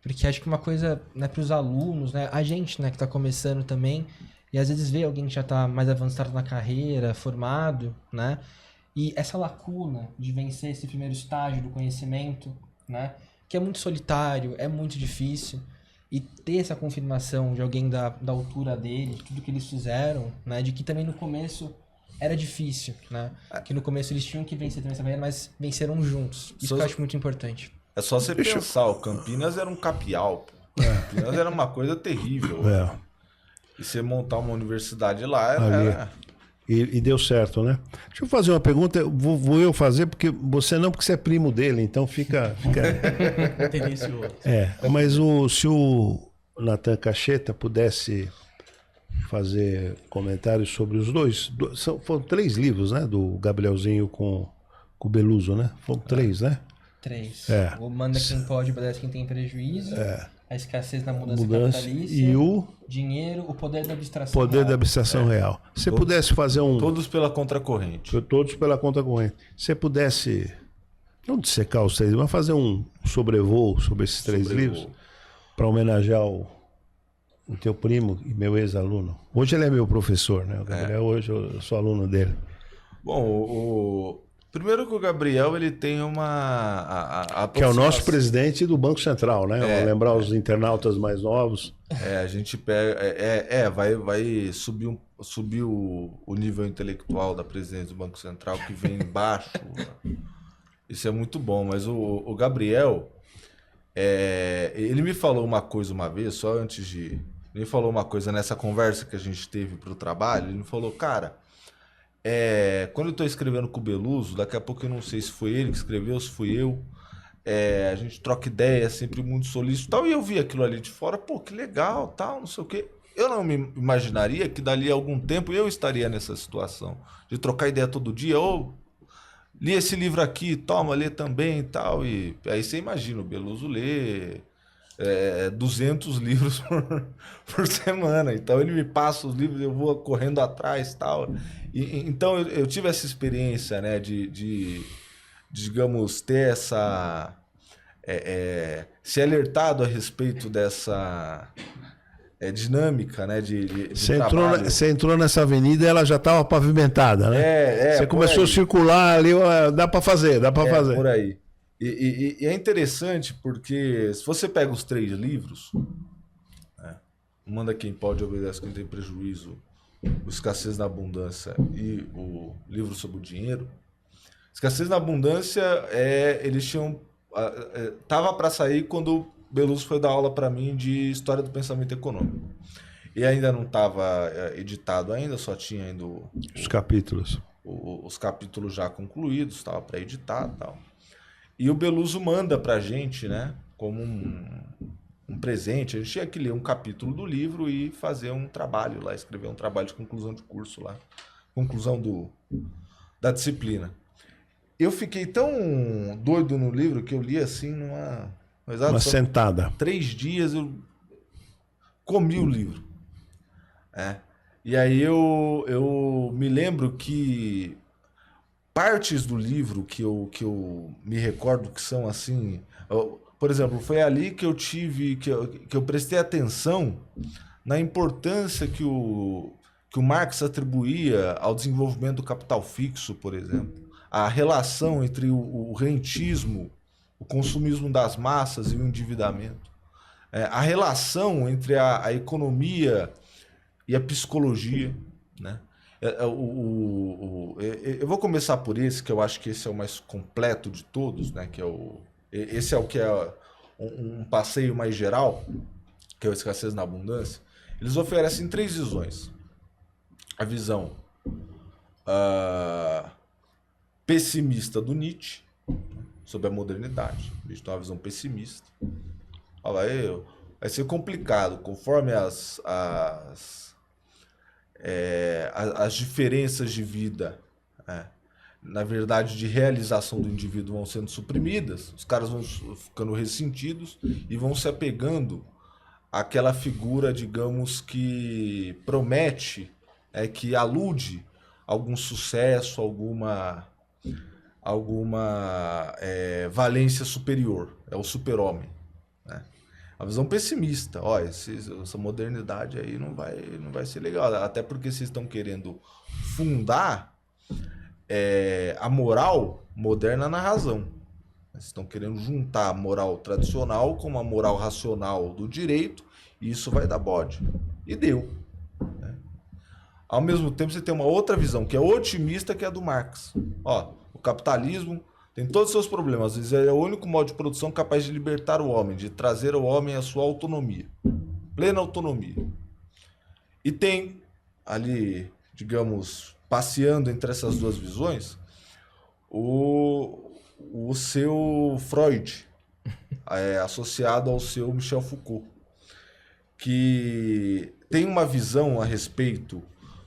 Porque acho que uma coisa, né, para os alunos, né, a gente, né, que está começando também, e às vezes vê alguém que já está mais avançado na carreira, formado, né? E essa lacuna de vencer esse primeiro estágio do conhecimento, né, que é muito solitário, é muito difícil, e ter essa confirmação de alguém da altura dele, de tudo que eles fizeram, né, de que também no começo era difícil, né, que no começo eles tinham que vencer também essa barreira, mas venceram juntos. Isso que eu acho muito importante. É só você pensar, o Campinas era um capial, pô. Campinas era uma coisa terrível. E você montar uma universidade lá era... E deu certo, né? Deixa eu fazer uma pergunta, vou eu fazer, porque você é primo dele, então fica... Tendencioso. Mas se o Natan Cacheta pudesse fazer comentários sobre os dois, foram 3 livros, né? Do Gabrielzinho com o Beluso, né? Foram 3, né? 3. O Manda Quem Pode, Obedece Quem Tem Prejuízo. A Escassez na Mudança Capitalícia. E o Dinheiro, o Poder da Abstração Poder Real. da Abstração Real. Se você pudesse fazer Todos pela contracorrente. Todos pela contracorrente. Se você pudesse, não dissecar os 3, mas fazer um sobrevoo sobre esses 3 livros, para homenagear o teu primo e meu ex-aluno. Hoje ele é meu professor, né? O Gabriel, hoje eu sou aluno dele. Bom, primeiro que o Gabriel, ele tem uma... Que é o nosso presidente do Banco Central, né? Vou lembrar os internautas mais novos. A gente pega... vai subir o nível intelectual da presidência do Banco Central, que vem embaixo. Isso é muito bom, mas o Gabriel, ele me falou uma coisa uma vez, só antes de... Ele falou uma coisa nessa conversa que a gente teve para o trabalho, ele me falou, cara... quando eu estou escrevendo com o Beluso, daqui a pouco eu não sei se foi ele que escreveu, se fui eu. A gente troca ideia, sempre muito solícito e tal. E eu vi aquilo ali de fora, pô, que legal, tal, não sei o quê. Eu não me imaginaria que dali a algum tempo eu estaria nessa situação. De trocar ideia todo dia, li esse livro aqui, toma, lê também e tal. E aí você imagina, o Beluso lê 200 livros por semana. Então ele me passa os livros, eu vou correndo atrás e tal. Então eu tive essa experiência, né, de digamos, ter essa... ser alertado a respeito dessa dinâmica, né, de trabalho. Você entrou nessa avenida e ela já estava pavimentada, né? Você começou a circular ali, dá para fazer. Por aí. E é interessante porque se você pega os 3 livros, Manda Quem Pode, Obedece Quem Tem Prejuízo, o Escassez na Abundância e o livro sobre o dinheiro. Escassez na Abundância, eles tinham... Tava para sair quando o Beluso foi dar aula para mim de História do Pensamento Econômico. E ainda não estava editado ainda, só tinha ainda os capítulos. Os capítulos já concluídos, estava para editar e tal. E o Beluso manda pra gente, né, como um presente. A gente tinha que ler um capítulo do livro e fazer um trabalho lá, escrever um trabalho de conclusão de curso lá. Conclusão da disciplina. Eu fiquei tão doido no livro que eu li assim uma sentada. 3 dias eu comi o livro. E aí eu me lembro que partes do livro que eu me recordo que são assim... Por exemplo, foi ali que eu prestei atenção na importância que o Marx atribuía ao desenvolvimento do capital fixo, por exemplo. A relação entre o rentismo, o consumismo das massas e o endividamento. A relação entre a economia e a psicologia, né? Eu vou começar por esse, que eu acho que esse é o mais completo de todos, né? Esse é o que é um passeio mais geral, que é o Escassez na Abundância. Eles oferecem 3 visões. A visão pessimista do Nietzsche sobre a modernidade. Nietzsche tem uma visão pessimista. Vai ser complicado, conforme as diferenças de vida, na verdade, de realização do indivíduo vão sendo suprimidas, os caras vão ficando ressentidos e vão se apegando àquela figura, digamos, que promete, que alude a algum sucesso, alguma valência superior, é o super-homem, né? A visão pessimista, essa modernidade aí não vai ser legal, até porque vocês estão querendo fundar a moral moderna na razão. Vocês estão querendo juntar a moral tradicional com a moral racional do direito, e isso vai dar bode. E deu, né? Ao mesmo tempo, você tem uma outra visão, que é otimista, que é a do Marx. O capitalismo tem todos os seus problemas, mas é o único modo de produção capaz de libertar o homem, de trazer ao homem a sua autonomia, plena autonomia. E tem ali, digamos, passeando entre essas duas visões, o seu Freud, associado ao seu Michel Foucault, que tem uma visão a respeito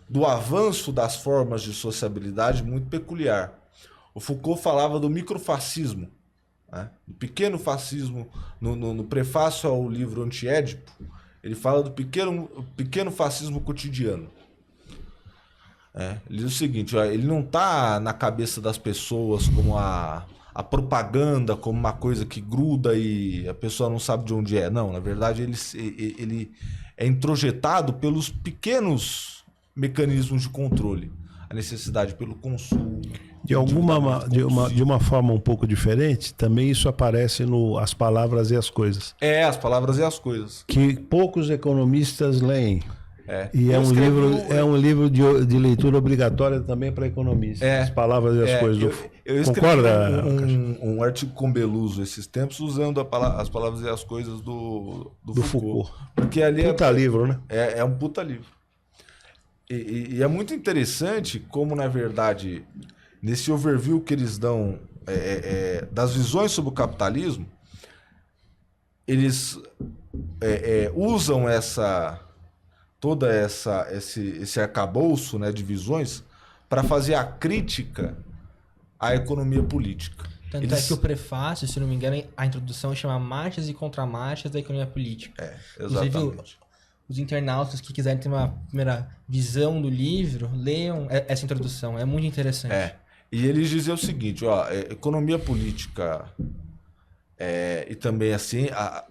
do avanço das formas de sociabilidade muito peculiar. O Foucault falava do microfascismo, né? Do pequeno fascismo. No prefácio ao livro Anti-Édipo, ele fala do pequeno fascismo cotidiano. Ele diz o seguinte, ele não está na cabeça das pessoas como a propaganda, como uma coisa que gruda e a pessoa não sabe de onde é. Não, na verdade ele é introjetado pelos pequenos mecanismos de controle. A necessidade pelo consumo. De uma forma um pouco diferente, também isso aparece no As Palavras e as Coisas. As Palavras e as Coisas. Que poucos economistas leem. E é um livro de leitura obrigatória também para economistas. As Palavras e as Coisas. Eu escrevi um artigo com Beluso esses tempos usando As Palavras e as Coisas do Foucault. Porque ali puta livro, né? É um puta livro. E é muito interessante como, na verdade, nesse overview que eles dão das visões sobre o capitalismo, eles usam todo esse arcabouço, né, de visões para fazer a crítica à economia política. Tanto é que o prefácio, se não me engano, a introdução chama Marchas e Contramarchas da Economia Política. Exatamente. Inclusive, os internautas que quiserem ter uma primeira visão do livro, leiam essa introdução. É muito interessante. E eles dizem o seguinte, economia política e também assim,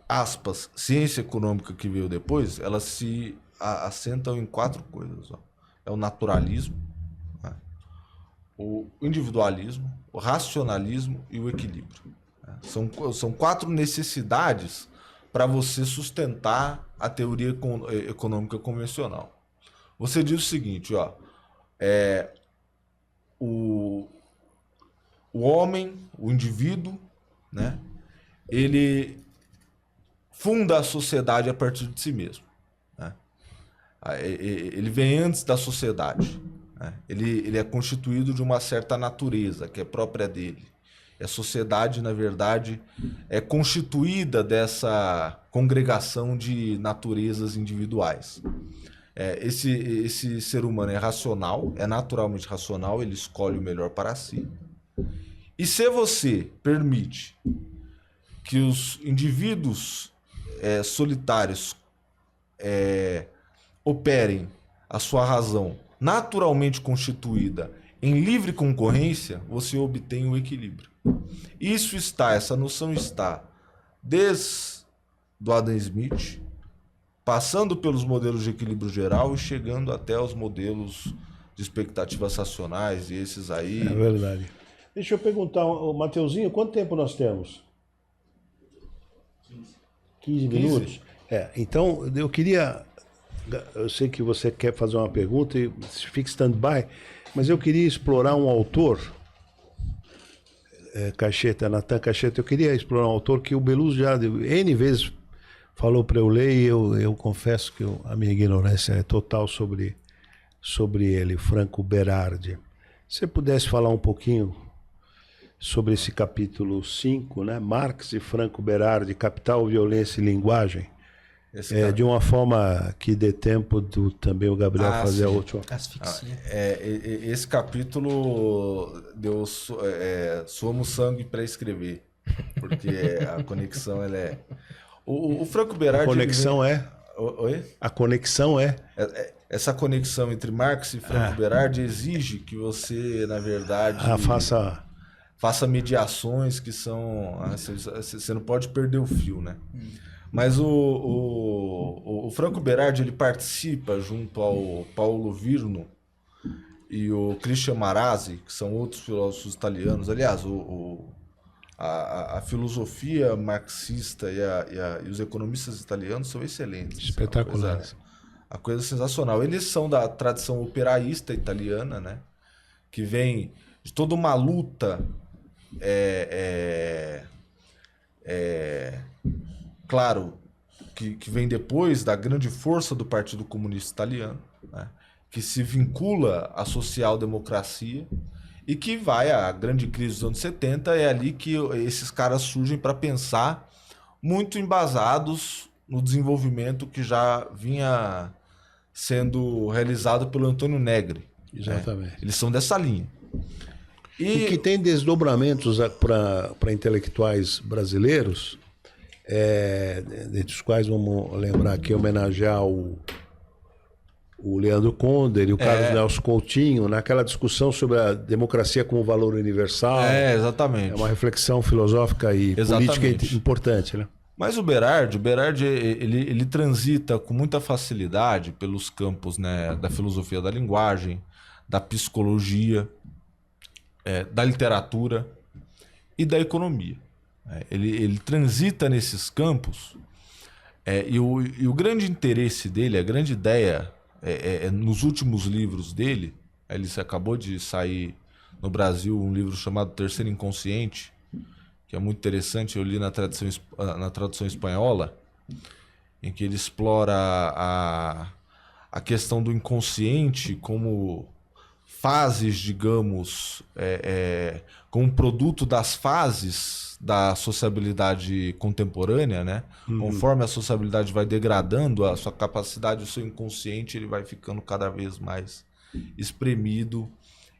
aspas, ciência econômica que veio depois, elas se assentam em 4 coisas. É o naturalismo, né? O individualismo, o racionalismo e o equilíbrio. São 4 necessidades para você sustentar a teoria econômica convencional. Você diz o seguinte, o homem, o indivíduo, né, ele funda a sociedade a partir de si mesmo. Né? Ele vem antes da sociedade. Né? Ele é constituído de uma certa natureza que é própria dele. A sociedade, na verdade, é constituída dessa congregação de naturezas individuais. Esse ser humano é racional, é naturalmente racional, ele escolhe o melhor para si. E se você permite que os indivíduos solitários operem a sua razão naturalmente constituída em livre concorrência, você obtém o equilíbrio. Essa noção está desde do Adam Smith, passando pelos modelos de equilíbrio geral e chegando até os modelos de expectativas racionais e esses aí. É verdade. Deixa eu perguntar, Mateuzinho, quanto tempo nós temos? 15 minutos? Então, eu queria... Eu sei que você quer fazer uma pergunta e fique stand-by, mas eu queria explorar um autor, Natan Cacheta, eu queria explorar um autor que o Beluso já N vezes falou para eu ler e eu confesso que a minha ignorância é total sobre ele, Franco Berardi. Se você pudesse falar um pouquinho sobre esse capítulo 5, né? Marx e Franco Berardi, Capital, Violência e Linguagem, de uma forma que dê tempo também o Gabriel fazer a última. Esse capítulo deu suamos sangue para escrever, porque a conexão ela é... O Franco Berardi... A conexão Oi? A conexão essa conexão entre Marx e Franco Berardi exige que você, na verdade... faça mediações que são... Você não pode perder o fio, né? Mas o Franco Berardi, ele participa junto ao Paulo Virno e o Christian Marazzi, que são outros filósofos italianos. Aliás, a filosofia marxista e os economistas italianos são excelentes. Espetaculares. A coisa sensacional. Eles são da tradição operaísta italiana, né? Que vem de toda uma luta claro, que vem depois da grande força do Partido Comunista Italiano, né? que se vincula à social-democracia e que vai à grande crise dos anos 70, é ali que esses caras surgem para pensar muito embasados no desenvolvimento que já vinha sendo realizado pelo Antônio Negri. Exatamente. Eles são dessa linha. E que tem desdobramentos para intelectuais brasileiros, dentre os quais vamos lembrar aqui, homenagear o Leandro Conder e o Carlos Nelson Coutinho, naquela discussão sobre a democracia como valor universal. Exatamente. É uma reflexão filosófica e política importante, né? Mas o Berardi ele transita com muita facilidade pelos campos, né, da filosofia da linguagem, da psicologia, da literatura e da economia. Ele transita nesses campos e o grande interesse dele, a grande ideia nos últimos livros dele, ele acabou de sair no Brasil um livro chamado Terceiro Inconsciente, que é muito interessante, eu li na tradução espanhola, em que ele explora a questão do inconsciente como fases, digamos, como produto das fases da sociabilidade contemporânea, né? Conforme a sociabilidade vai degradando a sua capacidade, o seu inconsciente ele vai ficando cada vez mais espremido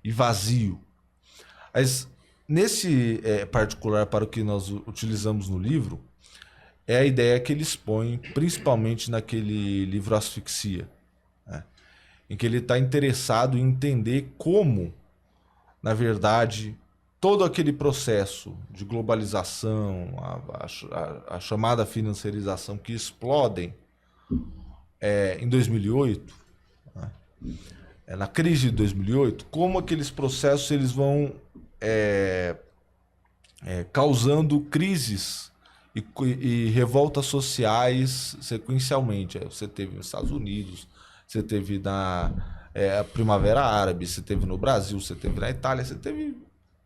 e vazio. Mas nesse particular, para o que nós utilizamos no livro, é a ideia que ele expõe, principalmente naquele livro Asfixia, né? Em que ele está interessado em entender como, na verdade, todo aquele processo de globalização, a chamada financiarização que explodem em 2008, né? Na crise de 2008, como aqueles processos eles vão causando crises e revoltas sociais sequencialmente. Você teve nos Estados Unidos, você teve na Primavera Árabe, você teve no Brasil, você teve na Itália, você teve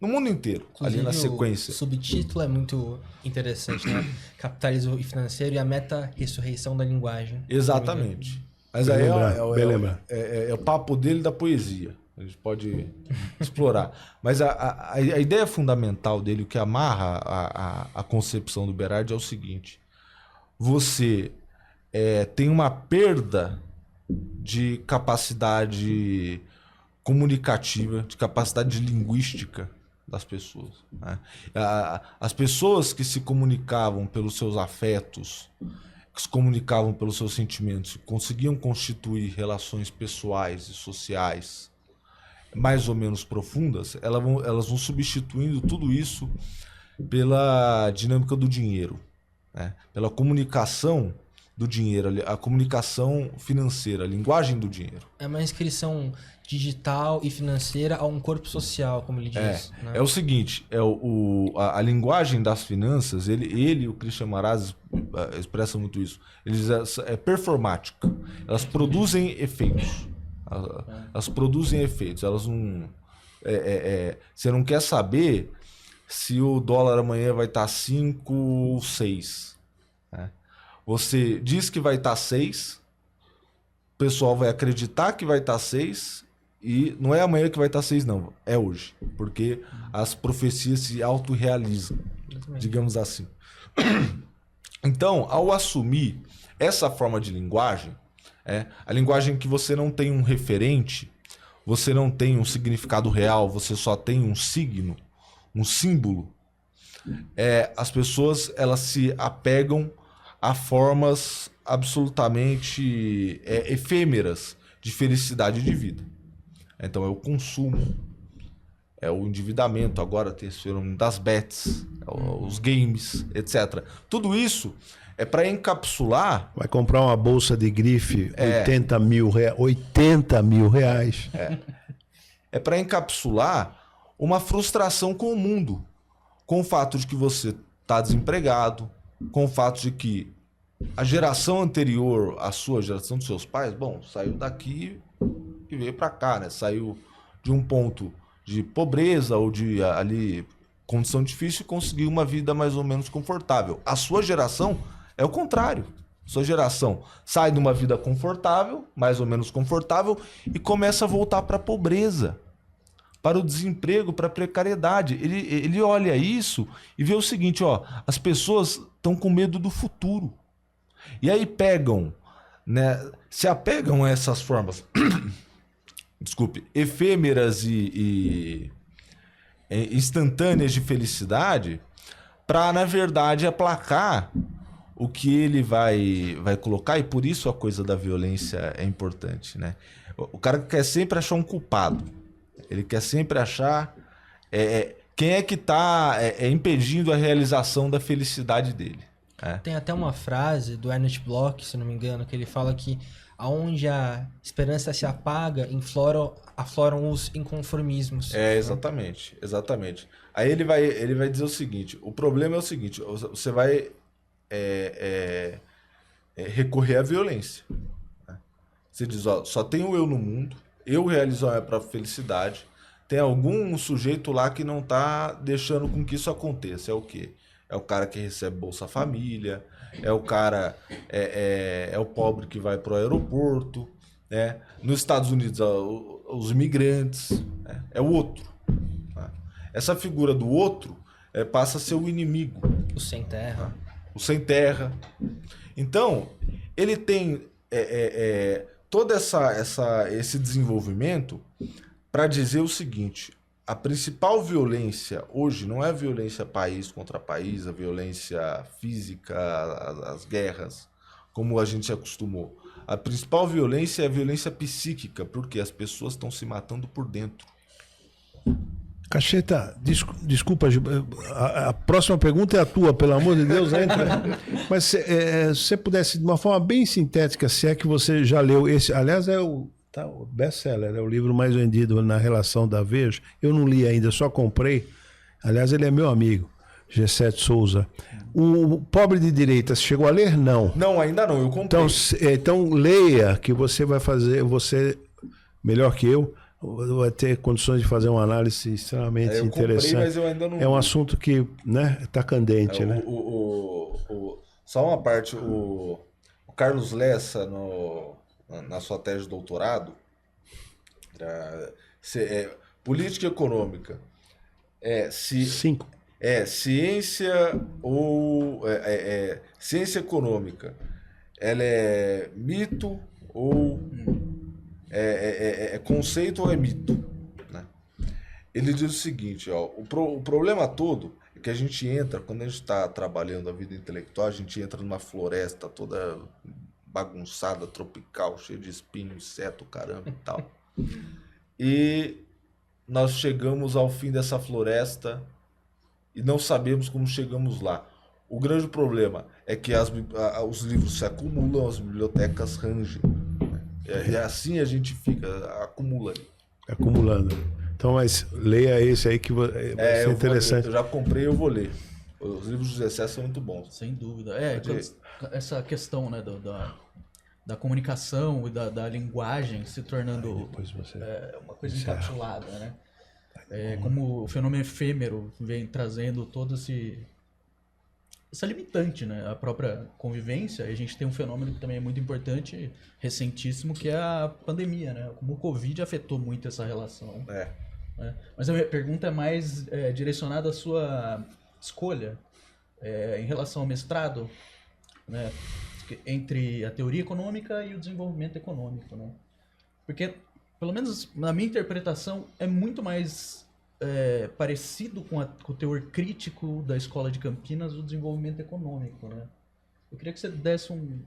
no mundo inteiro, inclusive, ali na sequência. O subtítulo é muito interessante, né? Capitalismo financeiro e a meta-ressurreição da linguagem. Exatamente. Mas aí é o papo dele da poesia. A gente pode explorar. Mas a ideia fundamental dele, o que amarra a concepção do Berardi é o seguinte. Você tem uma perda de capacidade comunicativa, de capacidade linguística das pessoas, né? As pessoas que se comunicavam pelos seus afetos, que se comunicavam pelos seus sentimentos, conseguiam constituir relações pessoais e sociais mais ou menos profundas, elas vão substituindo tudo isso pela dinâmica do dinheiro, né? Pela comunicação do dinheiro, a comunicação financeira, a linguagem do dinheiro. É uma inscrição digital e financeira a um corpo social, como ele diz. Né? É o seguinte, a linguagem das finanças, o Christian Maraz expressa muito isso, é performática. Elas produzem efeitos. Elas produzem efeitos. Elas não... você não quer saber se o dólar amanhã vai estar 5 ou 6. Né? Você diz que vai estar 6, o pessoal vai acreditar que vai estar 6, e não é amanhã que vai estar 6, não. É hoje. Porque as profecias se autorrealizam, digamos assim. Então, ao assumir essa forma de linguagem, a linguagem que você não tem um referente, você não tem um significado real, você só tem um signo, um símbolo, as pessoas elas se apegam a formas absolutamente efêmeras de felicidade de vida. Então é o consumo, é o endividamento, agora tem esse fenômeno das bets, os games, etc. Tudo isso é para encapsular... Vai comprar uma bolsa de grife, 80 mil reais. É para encapsular uma frustração com o mundo, com o fato de que você está desempregado, com o fato de que a geração anterior à sua geração, dos seus pais, saiu daqui e veio para cá, né? Saiu de um ponto de pobreza ou de ali condição difícil e conseguiu uma vida mais ou menos confortável. A sua geração é o contrário. Sua geração sai de uma vida confortável, mais ou menos confortável, e começa a voltar para a pobreza, para o desemprego, para a precariedade. Ele olha isso e vê o seguinte, ó, as pessoas estão com medo do futuro. E aí pegam, né, se apegam a essas formas, desculpe, efêmeras e instantâneas de felicidade, para, na verdade, aplacar o que ele vai colocar, e por isso a coisa da violência é importante, né? O cara quer sempre achar um culpado. Ele quer sempre achar quem é que está impedindo a realização da felicidade dele. Tem até uma frase do Ernest Bloch, se não me engano, que ele fala que aonde a esperança se apaga, afloram os inconformismos. Exatamente, exatamente. Aí ele vai dizer o seguinte, o problema é o seguinte, você vai recorrer à violência. Né? Você diz, ó, só tenho eu no mundo, eu realizo a minha própria felicidade, tem algum sujeito lá que não está deixando com que isso aconteça. É o quê? É o cara que recebe Bolsa Família, é o cara, é o pobre que vai para o aeroporto, né? Nos Estados Unidos, os imigrantes, né? É o outro. Tá? Essa figura do outro passa a ser o inimigo. O sem terra. Tá? O sem terra. Então, ele tem todo esse desenvolvimento para dizer o seguinte: a principal violência hoje não é a violência país contra país, a violência física, as guerras, como a gente se acostumou. A principal violência é a violência psíquica, porque as pessoas estão se matando por dentro. Cacheta, desculpa, a próxima pergunta é a tua, pelo amor de Deus, entra. Mas se você pudesse, de uma forma bem sintética, se é que você já leu esse, aliás, é o best-seller, é o livro mais vendido na relação da Veja. Eu não li ainda, só comprei. Aliás, ele é meu amigo, G7 Souza. O Pobre de Direita, você chegou a ler? Não. Não, ainda não, eu comprei. Então leia, que você vai fazer, você, melhor que eu, vai ter condições de fazer uma análise extremamente interessante. Comprei, mas eu ainda não é um assunto que, né, está candente, né? Só uma parte, o Carlos Lessa, na sua tese de doutorado, política econômica, ciência ou ciência econômica, ela é mito ou conceito ou é mito, né? Ele diz o seguinte, ó, o problema todo é que a gente entra, quando a gente está trabalhando a vida intelectual, a gente entra numa floresta toda bagunçada, tropical, cheia de espinho, inseto, caramba e tal. E nós chegamos ao fim dessa floresta e não sabemos como chegamos lá. O grande problema é que os livros se acumulam, as bibliotecas rangem. E assim a gente fica, acumulando. Então, mas leia esse aí que vai ser interessante. Eu já comprei, eu vou ler. Os livros do G7 são muito bons. Sem dúvida. Essa questão, né, da comunicação e da linguagem se tornando uma coisa encapsulada, né? Como o fenômeno efêmero vem trazendo todo essa limitante, né? A própria convivência. E a gente tem um fenômeno que também é muito importante, recentíssimo, que é a pandemia, né? Como o Covid afetou muito essa relação. Né? Mas a minha pergunta é mais direcionada à sua escolha em relação ao mestrado, né? Entre a teoria econômica e o desenvolvimento econômico, né? Porque, pelo menos na minha interpretação, é muito mais parecido com o teor crítico da Escola de Campinas o desenvolvimento econômico, né? Eu queria que você desse um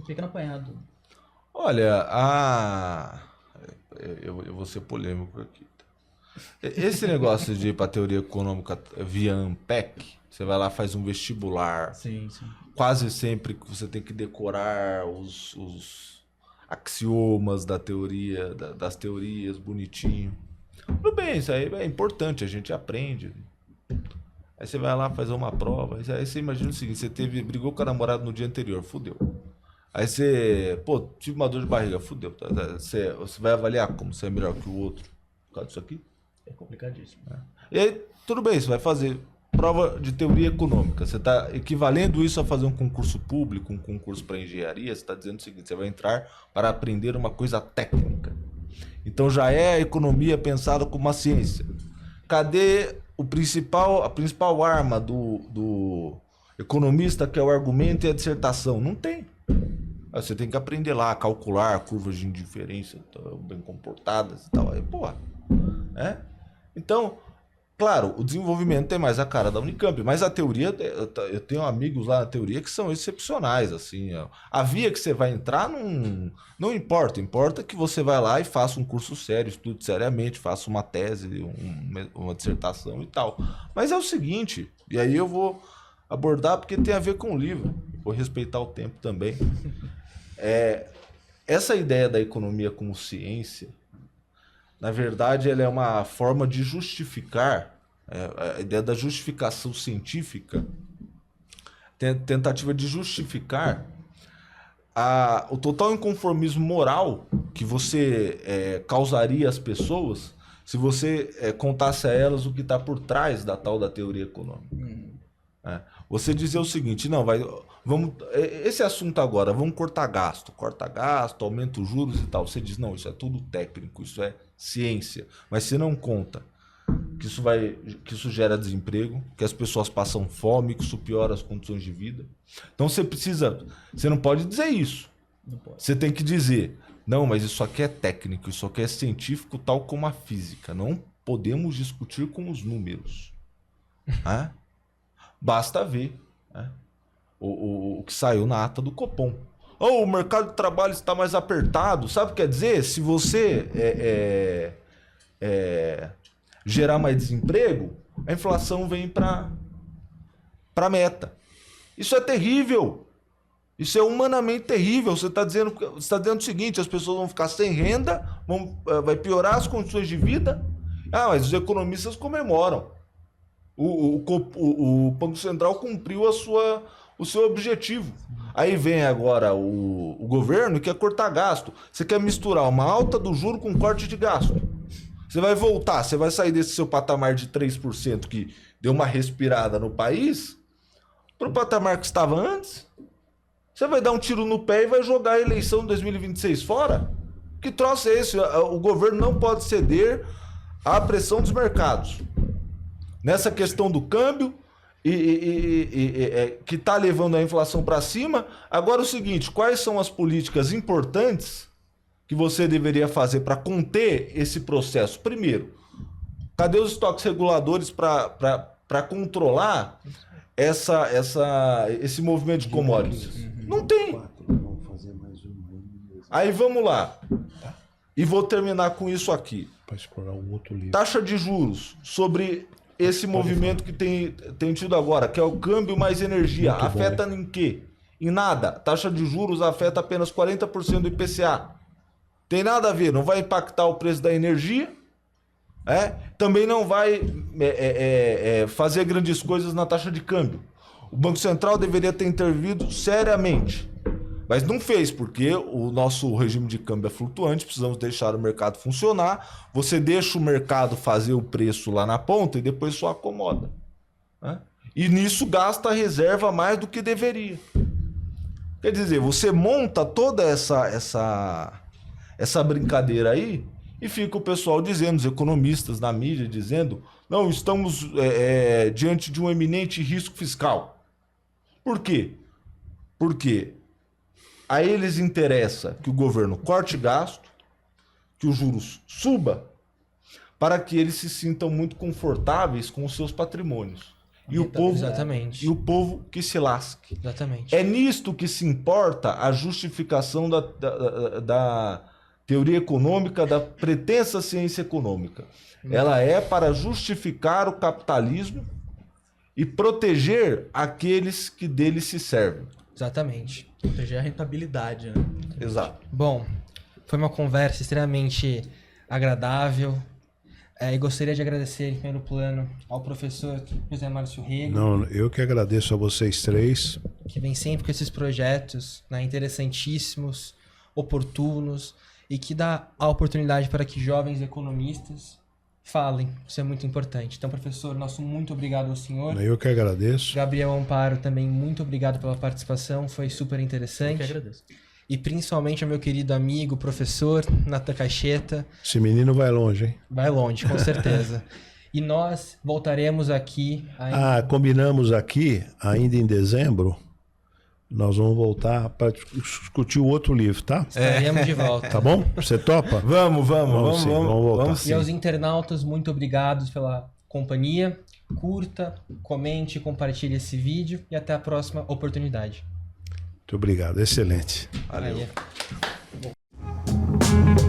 pequeno apanhado. Olha, eu vou ser polêmico aqui. Esse negócio de ir para a teoria econômica via ANPEC, você vai lá, faz um vestibular. Sim, sim. Quase sempre que você tem que decorar os axiomas da teoria, das teorias, bonitinho. Tudo bem, isso aí é importante, a gente aprende. Aí você vai lá fazer uma prova, aí você imagina o seguinte, brigou com a namorada no dia anterior, fudeu. Aí você, tive uma dor de barriga, fudeu. Você vai avaliar como você é melhor que o outro por causa disso aqui? É complicadíssimo. E aí, tudo bem, você vai fazer. prova de teoria econômica. Você está equivalendo isso a fazer um concurso público, um concurso para engenharia. Você está dizendo o seguinte: você vai entrar para aprender uma coisa técnica. Então já é a economia pensada como uma ciência. Cadê a principal arma do economista, que é o argumento e a dissertação? Não tem. Você tem que aprender lá a calcular curvas de indiferença bem comportadas e tal. Aí, porra. Então, claro, o desenvolvimento tem mais a cara da Unicamp, mas a teoria, eu tenho amigos lá na teoria que são excepcionais, assim. A via que você vai entrar não importa. Importa que você vai lá e faça um curso sério, estude seriamente, faça uma tese, uma dissertação e tal. Mas é o seguinte, e aí eu vou abordar porque tem a ver com o livro. Vou respeitar o tempo também. Essa ideia da economia como ciência, na verdade, ela é uma forma de justificar, a ideia da justificação científica, tentativa de justificar o total inconformismo moral que você causaria às pessoas se você contasse a elas o que está por trás da tal da teoria econômica. Você dizer o seguinte: não, vamos, esse assunto agora, vamos corta gasto, aumenta os juros e tal. Você diz: não, isso é tudo técnico, isso é ciência. Mas você não conta que isso gera desemprego, que as pessoas passam fome, que isso piora as condições de vida. Então você não pode dizer isso. Não pode. Você tem que dizer: não, mas isso aqui é técnico, isso aqui é científico, tal como a física. Não podemos discutir com os números. Basta ver o que saiu na ata do Copom. O mercado de trabalho está mais apertado. Sabe o que quer dizer? Se você gerar mais desemprego, a inflação vem para a meta. Isso é terrível. Isso é humanamente terrível. Você está dizendo o seguinte: as pessoas vão ficar sem renda, vai piorar as condições de vida. Mas os economistas comemoram. O Banco Central cumpriu o seu objetivo. Aí vem agora o governo e quer cortar gasto. Você quer misturar uma alta do juro com corte de gasto. Você vai sair desse seu patamar de 3% que deu uma respirada no país para o patamar que estava antes. Você vai dar um tiro no pé e vai jogar a eleição de 2026 fora? Que troço é esse? O governo não pode ceder à pressão dos mercados. Nessa questão do câmbio, que está levando a inflação para cima. Agora o seguinte: quais são as políticas importantes que você deveria fazer para conter esse processo? Primeiro, cadê os estoques reguladores para controlar esse movimento de commodities? Não tem. Aí vamos lá. E vou terminar com isso aqui. Para explorar um outro livro. Taxa de juros sobre esse movimento que tem tido agora, que é o câmbio mais energia. Muito afeta em quê? Em nada. Taxa de juros afeta apenas 40% do IPCA. Tem nada a ver, não vai impactar o preço da energia, também não vai fazer grandes coisas na taxa de câmbio. O Banco Central deveria ter intervido seriamente, mas não fez, porque o nosso regime de câmbio é flutuante, precisamos deixar o mercado funcionar. Você deixa o mercado fazer o preço lá na ponta e depois só acomoda. E nisso gasta a reserva mais do que deveria. Quer dizer, você monta toda essa brincadeira aí e fica o pessoal dizendo, os economistas na mídia dizendo: não, estamos diante de um eminente risco fiscal. Por quê? Porque a eles interessa que o governo corte gasto, que os juros suba, para que eles se sintam muito confortáveis com os seus patrimônios. E o povo que se lasque. Exatamente. É nisto que se importa a justificação da teoria econômica, da pretensa ciência econômica. Ela é para justificar o capitalismo e proteger aqueles que dele se servem. Exatamente. Proteger a rentabilidade, né? Exato. Bom, foi uma conversa extremamente agradável. E gostaria de agradecer, em primeiro plano, ao professor José Márcio Rego. Não, eu que agradeço a vocês três. Que vem sempre com esses projetos interessantíssimos, oportunos, e que dá a oportunidade para que jovens economistas falem. Isso é muito importante. Então, professor, nosso muito obrigado ao senhor. Eu que agradeço. Gabriel Amparo também, muito obrigado pela participação. Foi super interessante. Eu que agradeço. E principalmente ao meu querido amigo, professor Natan Caixeta. Esse menino vai longe, hein? Vai longe, com certeza. E nós voltaremos aqui... Combinamos aqui, ainda em dezembro, nós vamos voltar para discutir o outro livro, tá? Estaremos de volta. Tá bom? Você topa? Vamos voltar. Vamos sim. E aos internautas, muito obrigado pela companhia. Curta, comente, compartilhe esse vídeo e até a próxima oportunidade. Muito obrigado, excelente. Valeu. Aí.